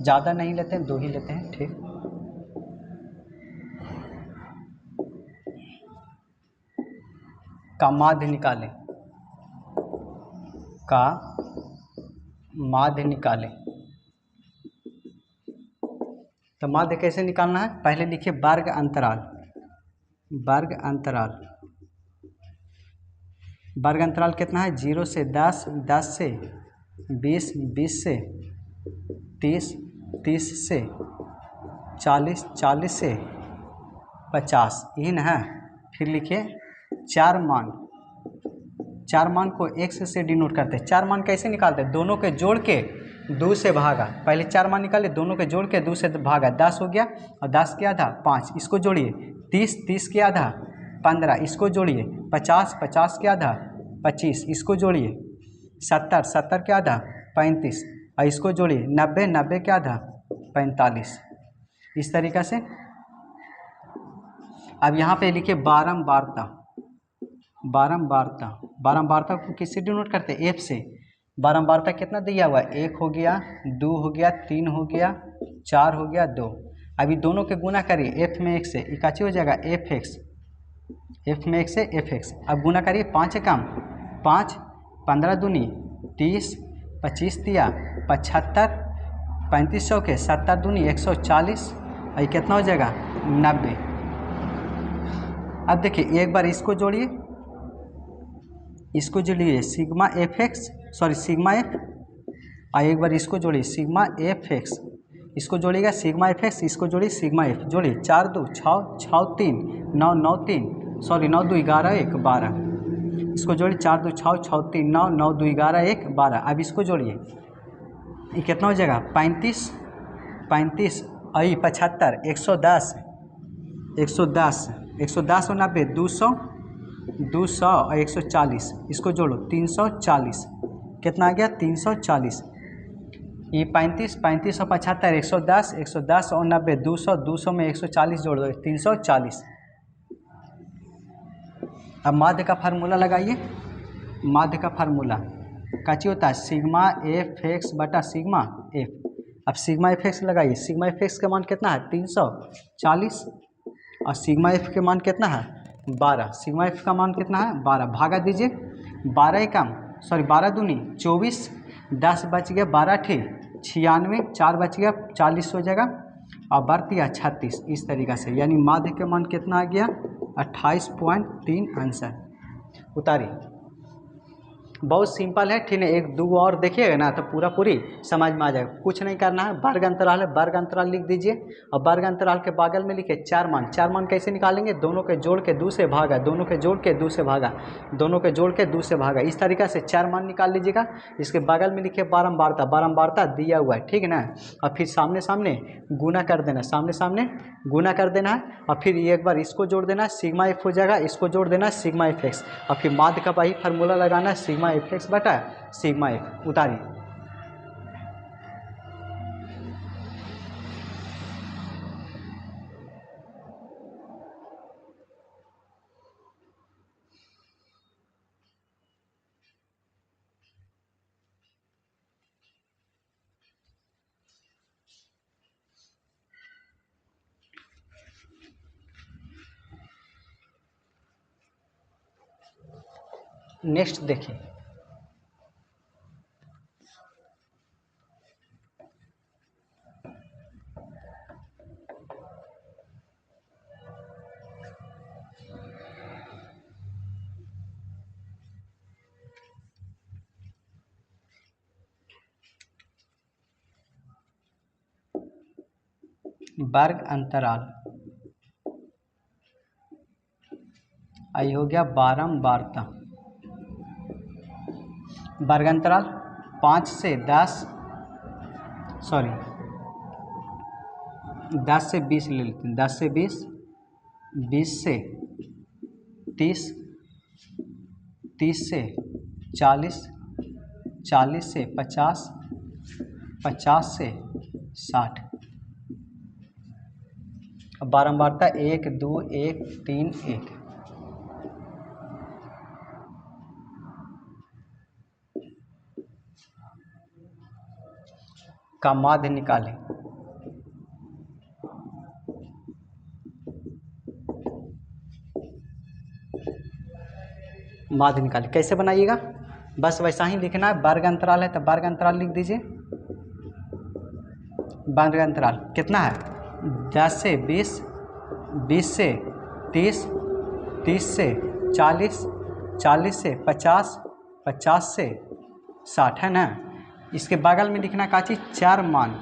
ज़्यादा नहीं लेते हैं, 2 ही लेते हैं, ठीक। का माध्य निकालें, का माध्य निकालें। तो माध्य कैसे निकालना है, पहले लिखिए वर्ग अंतराल। वर्ग अंतराल, वर्ग अंतराल कितना है, 0 से 10, 10 से 20, 20 से 30, 30 से 40, 40 से 50, यही ना है। फिर लिखिए चार मान। चार मान को x से डिनोट करते हैं। चार मान कैसे निकालते हैं, दोनों के जोड़ के 2 से भागा। पहले चार मान निकाले, दोनों के जोड़ के 2 से भागा, 10 हो गया, और 10 के आधा 5, इसको जोड़िए। 30, 30 के आधा 15, इसको जोड़िए। 50, 50 के आधा 25, इसको जोड़िए। 70, 70 के आधा 35, और इसको जोड़िए। 90, 90 के आधा 45, इस तरीक़ा से। अब यहाँ पे लिखिए बारंबारता। बारंबारता, बारंबारता को किससे डिनोट करते हैं, f से। बारंबारता कितना दिया हुआ है, 1 हो गया, 2 हो गया, 3 हो गया, 4 हो गया, 2। अभी दोनों के गुना करिए, f में 1 से, इकाची हो जाएगा fx, f में 1 से fx। अब गुना करिए, 5 कम 5, 15 दूनी 30, 25 दिया 75, 35 चौके 70 दूनी 140, और कितना हो जाएगा 90। अब देखिए एक बार इसको जोड़िए, इसको जोड़िए sigma F x, sorry sigma F, और एक बार इसको जोड़िए सिग्मा एफ एक्स, इसको जोड़िएगा सिग्मा एफ एक्स, इसको जोड़िए सिग्मा एफ, जोड़िए 4 2 6 6 3 9 9 3, सॉरी 9 2 11 1 12, इसको जोड़िए 4 2 6 6 3 9 9 2 11 1 12। अब इसको जोड़िए, ये कितना हो जाएगा 35, 35 और 75, 110, 110, 110 और 90 200, 200 और 140, इसको जोड़ो 340, कितना आ गया 340। ये 35, 35 और 75, 110, 110 और 90 200, 200 में 140 जोड़ दो 340। अब माध्य का फार्मूला लगाइए। माध्य का फार्मूला काची होता है, सिग्मा एफ एक्स बटा सिग्मा एफ। अब सिग्मा एफ एक्स लगाइए, सिग्मा एफ एक्स का मान कितना है 340, और सिग्मा एफ के मान कितना है 12। सिग्मा एफ का मान कितना है 12, भागा दीजिए 12 कम, सॉरी 12 दूनी 24, 10 बच गया 12 ठीक 96, 4 बच गया 40 हो जाएगा, और बढ़ती 36, इस तरीक़ा से। यानी माध्य के मान कितना आ गया 28.3 आंसर। उतारिए। बहुत सिंपल है, ठीक है। एक दो और देखिएगा ना तो पूरा पूरी समझ में आ जाएगा। कुछ नहीं करना है, वर्ग अंतराल है, वर्ग अंतराल लिख दीजिए, और वर्ग अंतराल के बगल में लिखे चार मान। चार मान कैसे निकालेंगे, दोनों के जोड़ के 2 से भागा, दोनों के जोड़ के 2 से भागा, दोनों के जोड़ के 2 से भागा, इस तरीक़ा से चार मान निकाल लीजिएगा। इसके बगल में लिखिए बारंबारता, बारंबारता दिया हुआ है, ठीक है ना। और फिर सामने सामने गुना कर देना, सामने सामने गुना कर देना है, और फिर एक बार इसको जोड़ देना, सिग्मा एफ हो जाएगा, इसको जोड़ देना सिग्मा एफ एक्स, और फिर माध्य का वही फार्मूला लगाना है सिग्मा एफ एक्स बटा सिग्मा एफ। उतारिए। नेक्स्ट देखिए, वर्ग अंतराल। आई हो गया बारंबारता। वर्ग अंतराल 5 से 10, सॉरी 10 से 20 ले लेते हैं, 10 से 20, 20 से 30, 30 से 40, 40 से 50, 50 से 60। अब बारंबारता 1 2 1 3 1। का माध्य निकालें। माध्य निकालें, कैसे बनाइएगा, बस वैसा ही लिखना है। वर्ग अंतराल है तो वर्ग अंतराल लिख दीजिए। वर्ग अंतराल कितना है, 10 से 20, 20 से 30, 30 से 40, 40 से 50, 50 से 60 है ना। इसके बगल में लिखना का चीज़, चार मान।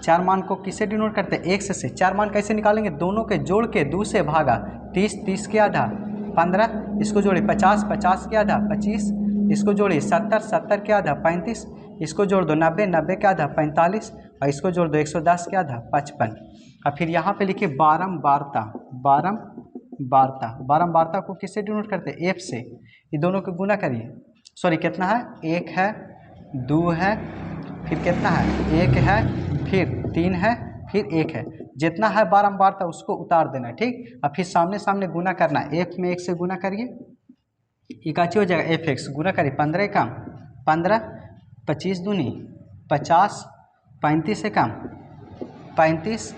चार मान को किससे डिनोट करते हैं, एक्स से। चार मान कैसे निकालेंगे, दोनों के जोड़ के 2 से भागा, 30, 30 के आधा 15, इसको जोड़े 50, 50 के आधा 25, इसको जोड़िए 70, 70 के आधा 35, इसको जोड़ दो 90, 90 के आधा 45, और इसको जोड़ दो 110 के आधा 55। और फिर यहाँ पे लिखिए बारंबारता। बारंबारता, बारंबारता को किससे डिनोट करते हैं, एफ से। ये दोनों को गुना करिए, सॉरी कितना है, 1 है, 2 है, फिर कितना है, 1 है, फिर 3 है, फिर 1 है। जितना है बारंबारता उसको उतार देना, ठीक। और फिर सामने सामने गुना करना, एफ में 1 से गुना करिए, इकाची हो जाएगा, एफ एक्स गुना करिए, 15 कम 15, 25 दूनी 50, 35 से कम 35,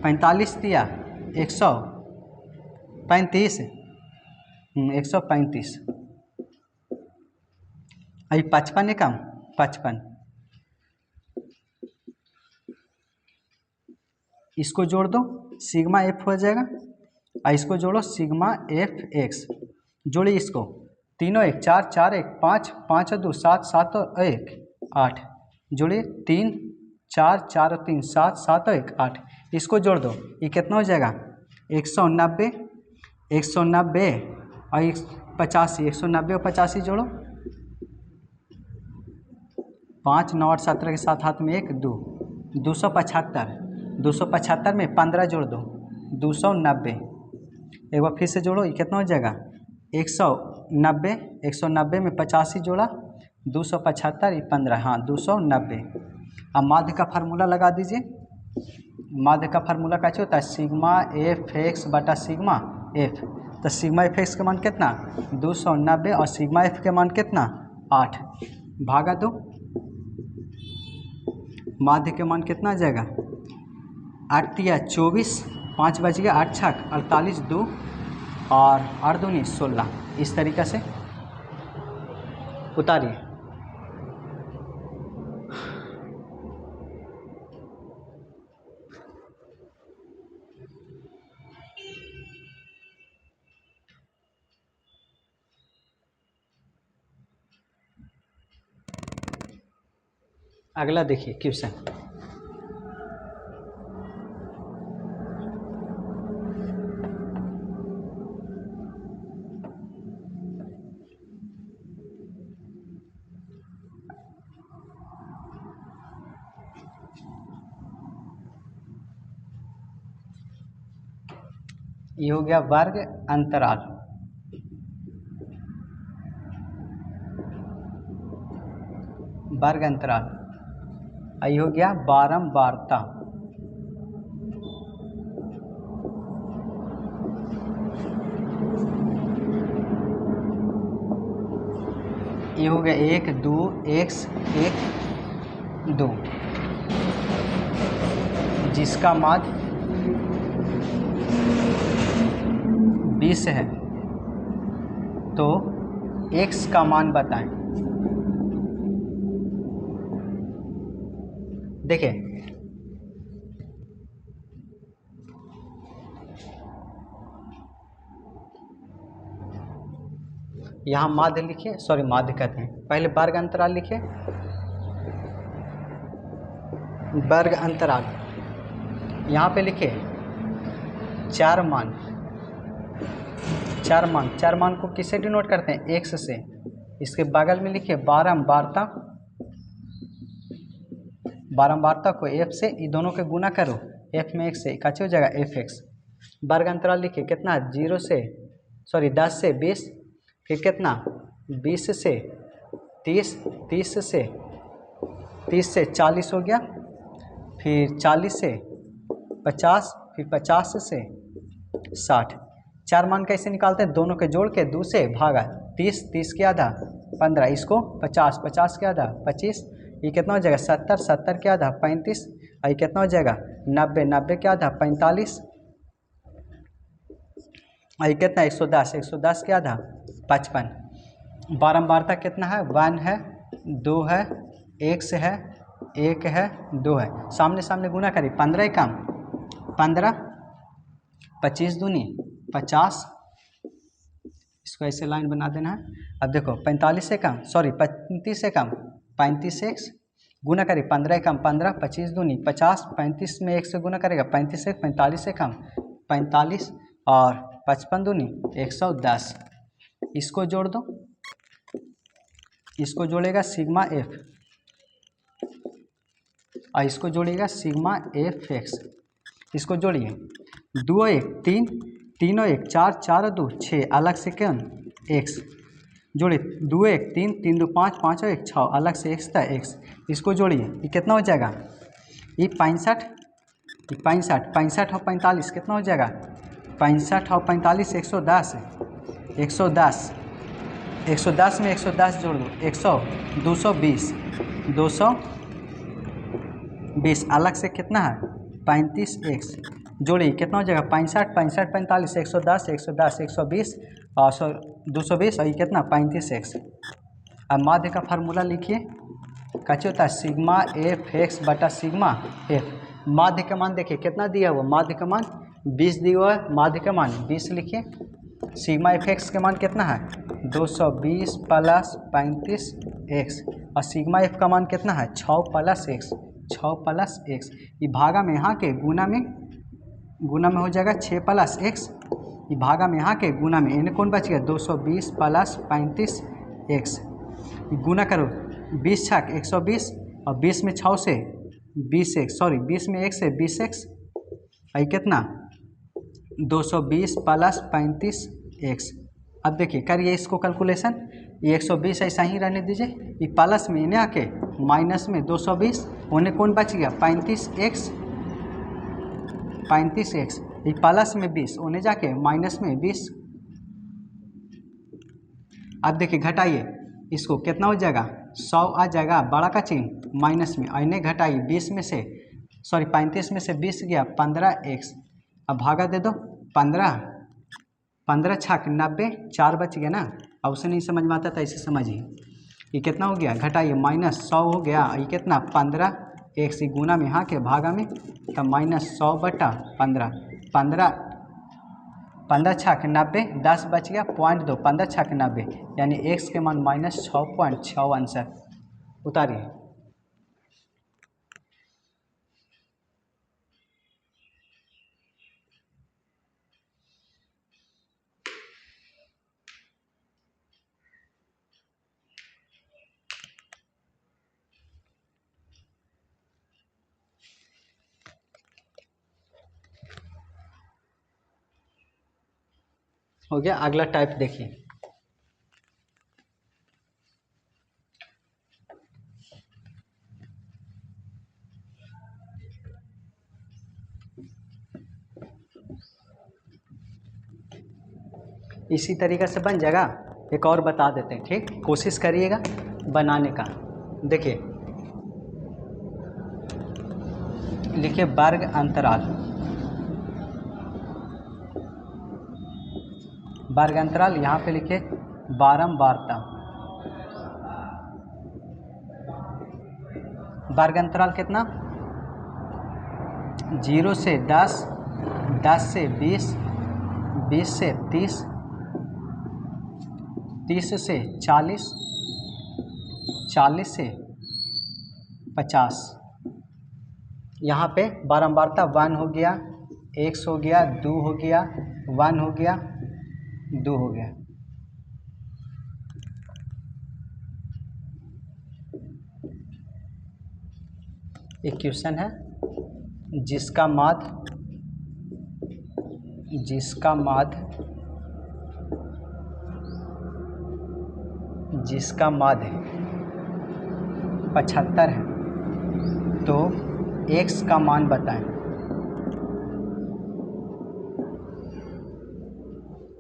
45 दिया 135, 135, अभी 55 है कम 55, इसको जोड़ दो सिग्मा एफ हो जाएगा, और इसको जोड़ो सिग्मा एफ एक्स। जोड़िए इसको, तीनों 1 4 4 1 5 5 और 2 7 7 और 1 8। जोड़िए 3 4 4 और 3 7 7 और 1 8। इसको जोड़ दो, ये कितना हो जाएगा, 190, 190 और 85, 190 और 85 जोड़ो, 5 9 8 17 के साथ हाथ में 1 2, 275, 275 में 15 जोड़ दो 290। एक बार फिर से जोड़ो, ये कितना हो जाएगा, 190, 190 में 85 जोड़ा 275, ये 15, हाँ 290। अब माध्य का फार्मूला लगा दीजिए। माध्य का फार्मूला कैसे होता है, सिग्मा एफ एक्स बटा सिग्मा एफ। तो सिग्मा एफ एक्स का मान कितना, 290, और सिग्मा एफ के मान कितना 8, भागा दो। माध्य के मान कितना आ जाएगा, 8 तिया 24, 5 बज गया, 8 छक 48, 2 और 8 दूनी 16। इस तरीक़े से उतारिए। अगला देखिए क्वेश्चन, ये हो गया वर्ग अंतराल। वर्ग अंतराल, ये हो गया बारंबारता। ये हो गया 1 2 x 1 2, जिसका माध्य 20 है, तो x का मान बताएं। देखिए यहाँ माध्य लिखिए, सॉरी माध्य कहते हैं, पहले वर्ग अंतराल लिखिए। वर्ग अंतराल यहाँ पे लिखिए चार मान। चार मान को किससे डिनोट करते हैं? x से। इसके बगल में लिखिए बारंबारता। बारंबारता को f से, ये दोनों के गुना करो, f में x से इकाची हो जाएगा fx। वर्ग अंतराल लिखिए कितना? 10 से 20, फिर कितना 20 से 30, 30 से 40 हो गया, फिर 40 से 50, फिर 50 से 60। चार मान कैसे निकालते हैं? दोनों के जोड़ के 2 से भागा, 30, 30 के आधा 15, इसको 50, 50 के आधा 25, ये कितना हो जाएगा? 70, 70 के आधा 35, ये कितना हो जाएगा? 90, 90 के आधा 45, ये कितना? 110, 110 के आधा 55। बारंबारता कितना है? 1 है, 2 है, x है, 1 है, 2 है। सामने सामने गुना करिए, 15 कम 15, 25 दूनी 50, इसको ऐसे लाइन बना देना है। अब देखो 45 से कम, सॉरी 35 से कम 35 x, गुना करिए 15 कम 15, 25 दूनी 50, 35 में 1 से गुना करेगा 35 से, 45 से कम 45 और 55 दूनी 110। इसको जोड़ दो, इसको जोड़ेगा सिग्मा f और इसको जोड़िएगा सिग्मा एफ एक्स। इसको जोड़िए, 2 1 3, 3 1 4, 4 2 6, अलग से क्यों x जोड़िए, 2 1 3, 3 2 5, 5 1 6, अलग से x था x। इसको जोड़िए, ये कितना हो जाएगा? ये 65, 65 और 45 कितना हो जाएगा? 65 और 45 110, 110, 110 में 110 जोड़ दो, 100, 220, 220, अलग से कितना है? 35x जोड़िए, कितना हो जाएगा? 65, 65 45, 110, 110, 120 और 220, और ये कितना? 35x। अब माध्य का फार्मूला लिखिए, कैसे होता है? सिग्मा एफ एक्स बटा सिग्मा एफ। माध्य का मान देखिए कितना दिया हुआ? माध्य का मान 20 दिया हुआ है, माध्य का मान 20 लिखिए। सिग्मा एफ एक्स का मान कितना है? 220 प्लस 35x, और सिग्मा एफ का मान कितना है? 6 प्लस x, 6 प्लस x। ये भागा में यहाँ के गुना में हो जाएगा 6 प्लस x, ये भागा में यहाँ के गुना में, इन्हें कौन बच गया? 220 प्लस 35x, गुना करो 20 छक 120 और 20 में 6 से 20x, सॉरी 20 में 1 से 20x, ये कितना? 220 प्लस 35x। अब देखिए करिए इसको कैलकुलेशन, ये 120 ऐसा ही रहने दीजिए, ये प्लस में इन्हें आके माइनस में 220, उन्हें कौन बच गया? 35x, ये प्लस में 20, उन्हें जाके माइनस में 20। अब देखिए घटाइए इसको, कितना हो जाएगा? 100 आ जाएगा, बड़ा का चिन्ह माइनस में, और इन्हें घटाइए 20 में से, सॉरी 35 में से 20 गया 15x। अब भागा दे दो, 15 छक 90, 4 बच गया ना। अब उसे नहीं समझ में आता था, इसे समझिए, ये कितना हो गया? घटाइए, माइनस 100 हो गया, ये कितना? 15x, गुना में यहाँ के भागा में, तब माइनस 100 बटा 15, 15 छक 90, 10 बच गया 0.2, 15 छक 90, यानी x के मान माइनस 6.6 आंसर। उतारिए, हो गया। अगला टाइप देखिए, इसी तरीके से बन जाएगा। एक और बता देते हैं, ठीक, कोशिश करिएगा बनाने का। देखिए लिखिए वर्ग अंतराल, वर्ग अंतराल यहाँ पे लिखिए बारंबारता। वर्ग अंतराल कितना? 0 से 10, 10 से 20, 20 से 30, 30 से 40, 40 से 50। यहाँ पे बारंबारता 1 हो गया, x हो गया, 2 हो गया, 1 हो गया, 2 हो गया। एक क्वेश्चन है, जिसका माध्य 75 है तो x का मान बताएं।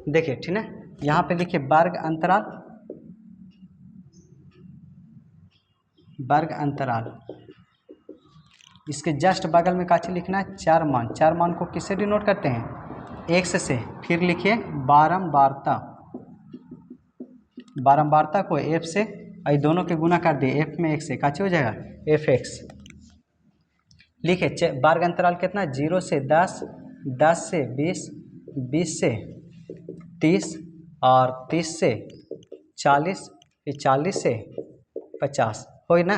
देखिए ठीक है, यहाँ पे लिखिए वर्ग अंतराल, इसके जस्ट बगल में काची लिखना है? 4 मान। 4 मान को किससे डिनोट करते हैं? x से। फिर लिखिए बारंबारता को f से, आई दोनों के गुना कर दिए, f में x से काची हो जाएगा? fx। लिखिए वर्ग अंतराल कितना? 0 से 10, 10 से 20, 20 से 30 और 30 से 40, 40 से 50। हो ना?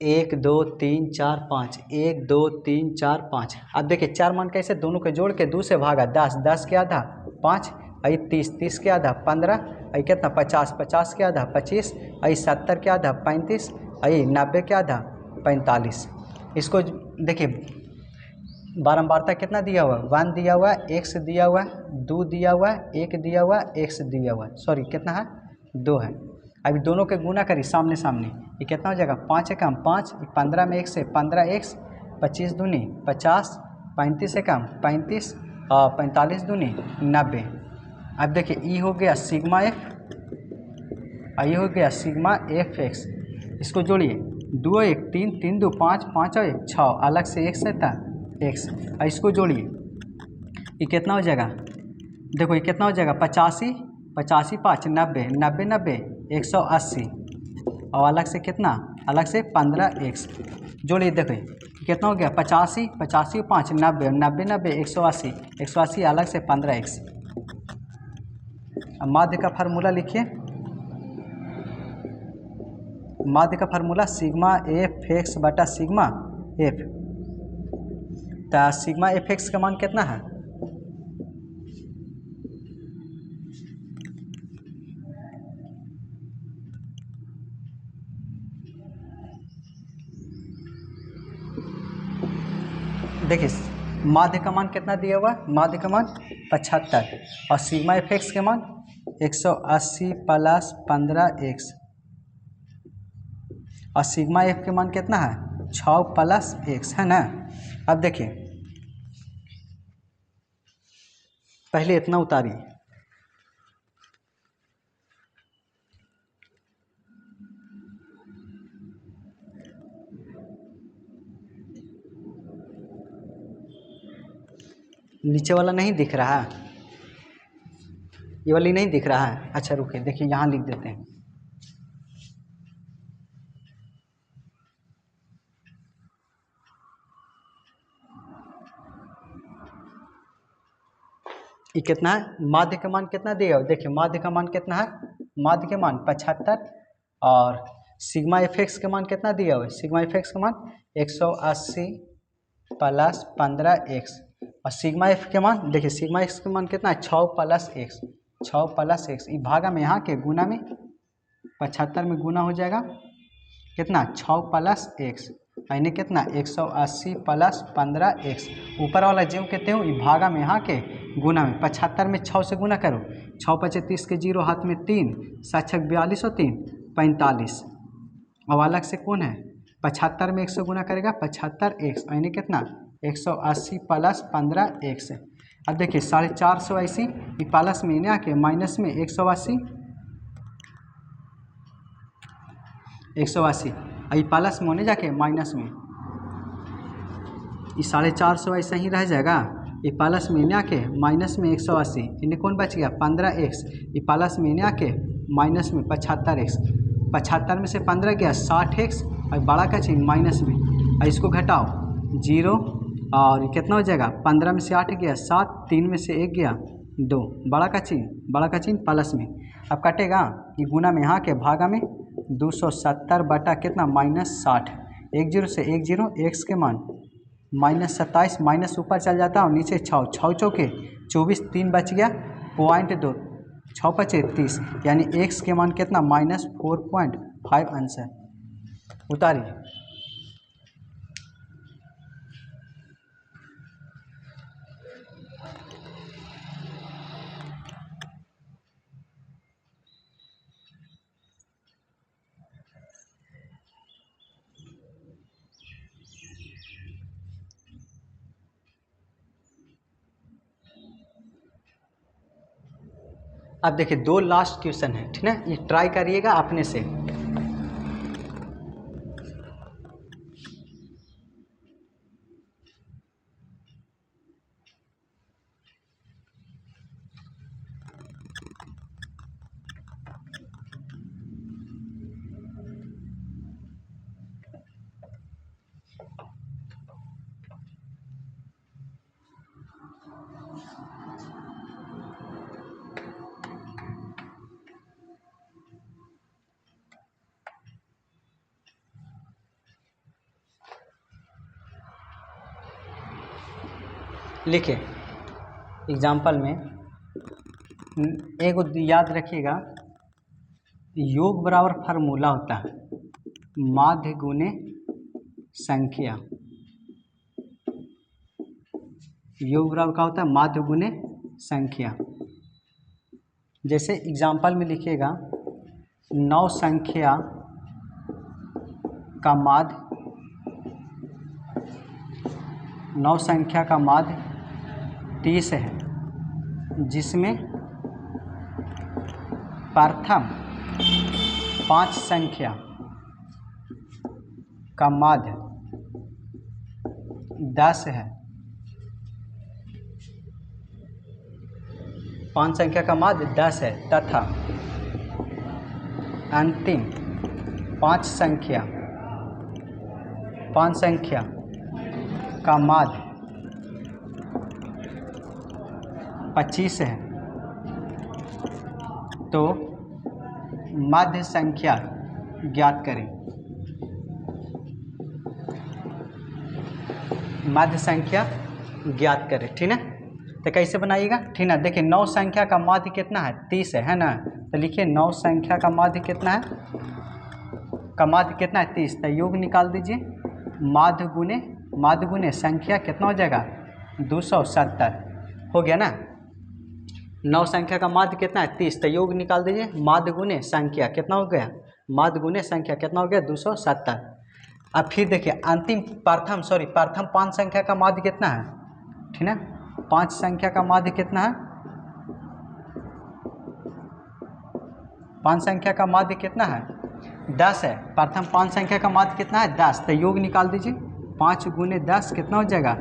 1 2 3 4 5, 1 2 3 4 5। अब देखिए 4 मान कैसे? दोनों के जोड़ के 2 से भागा, 10, 10 के आधा 5, आई 30, 30 के आधा 15, आई कितना? 50, 50 के आधा 25, आई 70 के आधा 35, आई 90 के आधा 45। इसको देखिए बारंबारता कितना दिया हुआ? 1 दिया हुआ है, x दिया हुआ है, 2 दिया हुआ है, 1 दिया हुआ है, x दिया हुआ है, सॉरी कितना है? 2 है। अभी दोनों के गुना करिए सामने सामने, ये कितना हो जाएगा? 5 एकम 5, 15 में 1 से 15x, 25 दूनी 50, 35 एकम 35 और 45 दूनी 90। अब देखिए ई हो गया सिग्मा f, आई हो गया सिग्मा fx। इसको जोड़िए, 2 1 3, 3 2 5, 5 1 6, अलग से x है था x। इसको जोड़िए, ये कितना हो जाएगा? देखो ये कितना हो जाएगा? 85, 85 5 90, 90 90 180 और अलग से कितना? अलग से 15x। जोड़िए, देखो कितना हो गया? 85, 85 5 90, 90 90 180, 180 अलग से 15x। अब माध्य का फार्मूला लिखिए। माध्य का फार्मूला सिग्मा fx बटा सिग्मा f। तो सिग्मा fx का मान कितना है? देखिए माध्य का मान कितना दिया हुआ? माध्य का मान 75 और सिग्मा fx के मान 180 प्लस 15x और सिग्मा f के मान कितना है? 6 प्लस x है ना। अब देखिए पहले इतना उतारिए, नीचे वाला नहीं दिख रहा है, ये वाली नहीं दिख रहा है। अच्छा रुकिए, देखिए यहाँ लिख देते हैं। ये कितना है? माध्य का मान कितना दिया? देखिए माध्य का मान कितना है? माध्य के मान 75 और सिग्मा fx के मान कितना दिया हुआ? सिग्मा fx का मान 180 प्लस 15x और सिग्मा f के मान देखिए, सिग्मा x के मान कितना है? 6 प्लस x, 6 प्लस x। ये भागा में यहाँ के गुना में 75 में गुना हो जाएगा कितना? 6 प्लस x, यानी कितना? 180 प्लस 15x। ऊपर वाला जो कहते हो ये भागा में यहाँ के गुना में 75 में 6 से गुना करो, 6 5 30 के 0 हाथ में 3, 7 6 42 और 3 45। अब अलग से कौन है? 75 में 1 से गुना करेगा 75x, यानी कितना? 180 प्लस 15x। अब देखिए 450 ये प्लस में इन्हें आके माइनस में 180 ये प्लस में होने जाके माइनस में, ये 450 ऐसा ही रह जाएगा, ये प्लस में इन्हें आके माइनस में 180, इन्हें कौन बच गया 15x, ये प्लस में इन्हें आके माइनस में 75x, 75 में से 15 गया 60x, और बड़ा का चिन्ह माइनस में, और इसको घटाओ 0, और ये कितना हो जाएगा 15 में से 8 गया 7, 3 में से 1 गया 2, बड़ा का चिन्ह प्लस में। अब कटेगा ये गुना में यहाँ के भागा में 270 बटा कितना -60, 1 0 से 1 0, x के मान -27, माइनस ऊपर चल जाता है और नीचे 6 6 चौके 24, 3 बच गया 0.2, 6 पचे 30, यानी x के मान कितना -4.5 आंसर। उतारिए। अब देखिए 2 लास्ट क्वेश्चन है, ठीक है, ये ट्राई करिएगा अपने से। लिखिए एग्जाम्पल में एक याद रखिएगा, योग बराबर फार्मूला होता है माध्य गुने संख्या। योग बराबर क्या होता है माध्य गुने संख्या। जैसे एग्जाम्पल में लिखिएगा 9 संख्या का माध्य, 9 संख्या का माध्य 30 है, जिसमें प्रथम 5 संख्या का माध्य 10 है, 5 संख्या का माध्य 10 है, तथा अंतिम 5 संख्या का माध्य 25 है, तो माध्य संख्या ज्ञात करें। माध्य संख्या ज्ञात करें, ठीक है। तो कैसे बनाइएगा, ठीक है। देखिए 9 संख्या का माध्य कितना है 30 है ना, तो लिखिए 9 संख्या का माध्य कितना है, 30, तो योग निकाल दीजिए। माध्य गुने संख्या कितना हो जाएगा 270, हो गया ना। 9 संख्या का माध्य कितना है 30, तो योग निकाल दीजिए। माध्य गुने संख्या कितना हो गया, 270। अब फिर देखिए अंतिम प्रथम 5 संख्या का माध्य कितना है, ठीक है। 5 संख्या का माध्य कितना है, 5 संख्या का माध्य कितना है 10 है। प्रथम 5 संख्या का माध्य कितना है 10, तो योग निकाल दीजिए। 5 गुने 10 कितना हो जाएगा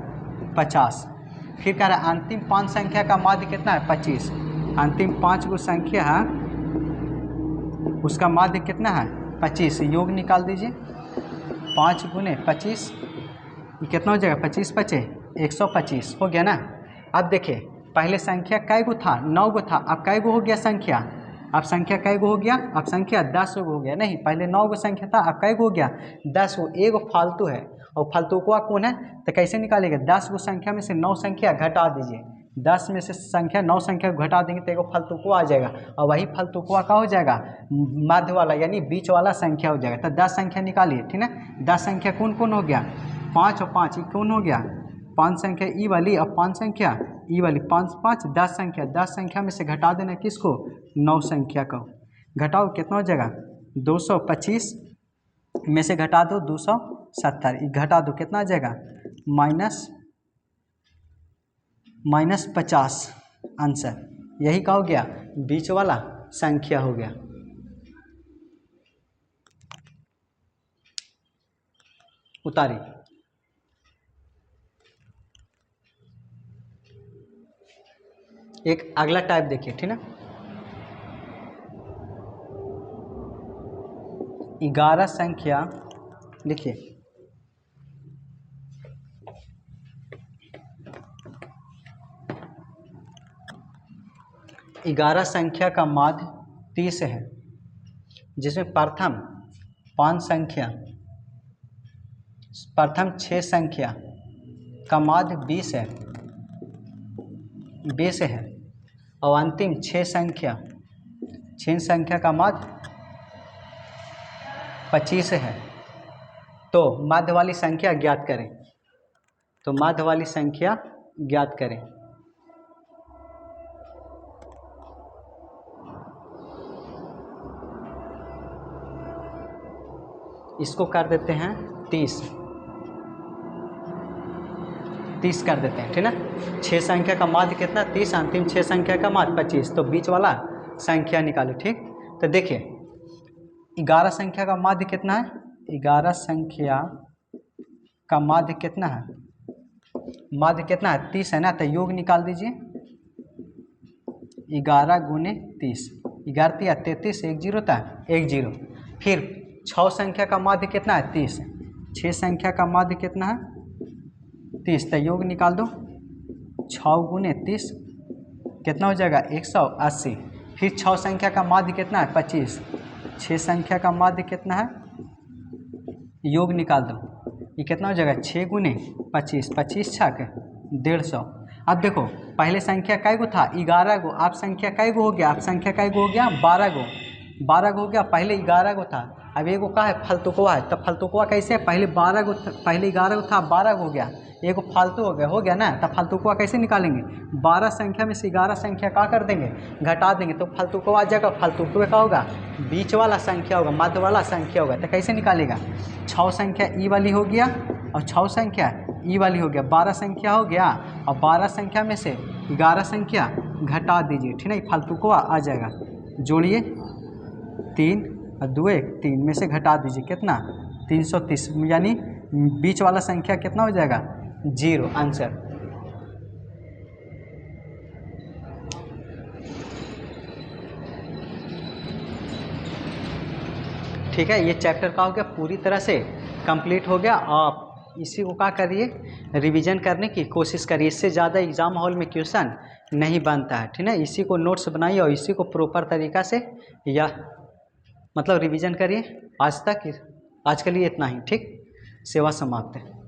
50। फिर कह रहा है अंतिम 5 संख्या का माध्य कितना है 25। अंतिम 5 गो संख्या है उसका माध्य कितना है 25, योग निकाल दीजिए। 5 गुने 25 ये कितना हो जाएगा 25 पचे 125, हो गया ना। अब देखिए पहले संख्या कै गो था 9 गो था, अब कै गो हो गया संख्या, अब संख्या कै गो हो गया, अब संख्या 10 गो हो गया। नहीं पहले 9 गो संख्या था, अब कै गो हो गया 10 गो, एगो फालतू है और फालतूकुआ कौन है, तो कैसे निकालेगा 10 गो संख्या में से 9 संख्या घटा दीजिए। 10 में से संख्या 9 संख्या को घटा देंगे तो एगो फालतूकुआ आ जाएगा, और वही फालतूकुआ का हो जाएगा मध्य वाला यानी बीच वाला संख्या हो जाएगा। तो 10 संख्या निकालिए, ठीक है। 10 संख्या कौन कौन हो गया 5 और 5 ये कौन हो गया 5 संख्या ई वाली और 5 संख्या ई वाली, 5 5 10 संख्या, 10 संख्या में से घटा देना किसको 9 संख्या को, घटाओ कितना हो जाएगा 225 में से घटा दो 270, घटा दो कितना आ जाएगा -50 आंसर। यही का हो गया बीच वाला संख्या हो गया। उतारी। एक अगला टाइप देखिए, ठीक है। 11 संख्या लिखिए, 11 संख्या का माध्य 30 है, जिसमें प्रथम 6 संख्या का माध्य 20 है और अंतिम 6 संख्या का माध्य 25 है। तो माध्य वाली संख्या ज्ञात करें। तो माध्य वाली संख्या ज्ञात करें। इसको कर देते हैं 30 कर देते हैं, ठीक ना। 6 संख्या का माध्य कितना, 30, अंतिम 6 संख्या का माध्य 25, तो बीच वाला संख्या निकाले, ठीक। तो देखिए 11 संख्या का माध्य कितना है, 11 संख्या का माध्य कितना है, माध्य कितना है 30 है ना। तो योग निकाल दीजिए, 11 गुने 30, 11 या 33, 1 0 था, 1 0। फिर 6 संख्या का माध्य कितना है 30, 6 संख्या का माध्य कितना है 30, तो योग निकाल दो, 6 गुने 30 कितना हो जाएगा 180। फिर 6 संख्या का माध्य कितना है 25, 6 संख्या का माध्य कितना है, योग निकाल दो, ये कितना हो जाएगा 6 गुने 25, 25 छक 150। अब देखो पहले संख्या कै गो था 11 गो, आप संख्या कै गो हो गया, आप संख्या कै गो हो गया 12 गो, 12 गो हो गया, पहले 11 गो था, अब एगो का है फालतुकवा है। तब फालतुकवा कैसे है, पहले 12 गो पहले 11 गो था, 12 गो हो गया, एगो फालतू हो गया ना। तब फालतुकवा कैसे निकालेंगे, 12 संख्या में से 11 संख्या का कर देंगे, घटा देंगे, तो फालतुकवा आ जाएगा। फालतुकवा का होगा बीच वाला संख्या होगा, मध्य वाला संख्या होगा। तो कैसे निकालेगा, 6 संख्या ई वाली हो गया और 6 संख्या ई वाली हो गया, 12 संख्या हो गया, और 12 संख्या में से 11 संख्या घटा दीजिए, ठीक है, फालतुकवा आ जाएगा। जोड़िए 3 और 2 1, 3 में से घटा दीजिए कितना 330, यानी बीच वाला संख्या कितना हो जाएगा 0, आंसर। ठीक है, ये चैप्टर का हो गया पूरी तरह से कंप्लीट हो गया। आप इसी को क्या करिए, रिवीजन करने की कोशिश करिए, इससे ज़्यादा एग्ज़ाम हॉल में क्वेश्चन नहीं बनता है, ठीक है। इसी को नोट्स बनाइए और इसी को प्रॉपर तरीक़ा से या मतलब रिवीजन करिए। आज के लिए इतना ही, ठीक। सेवा समाप्त है।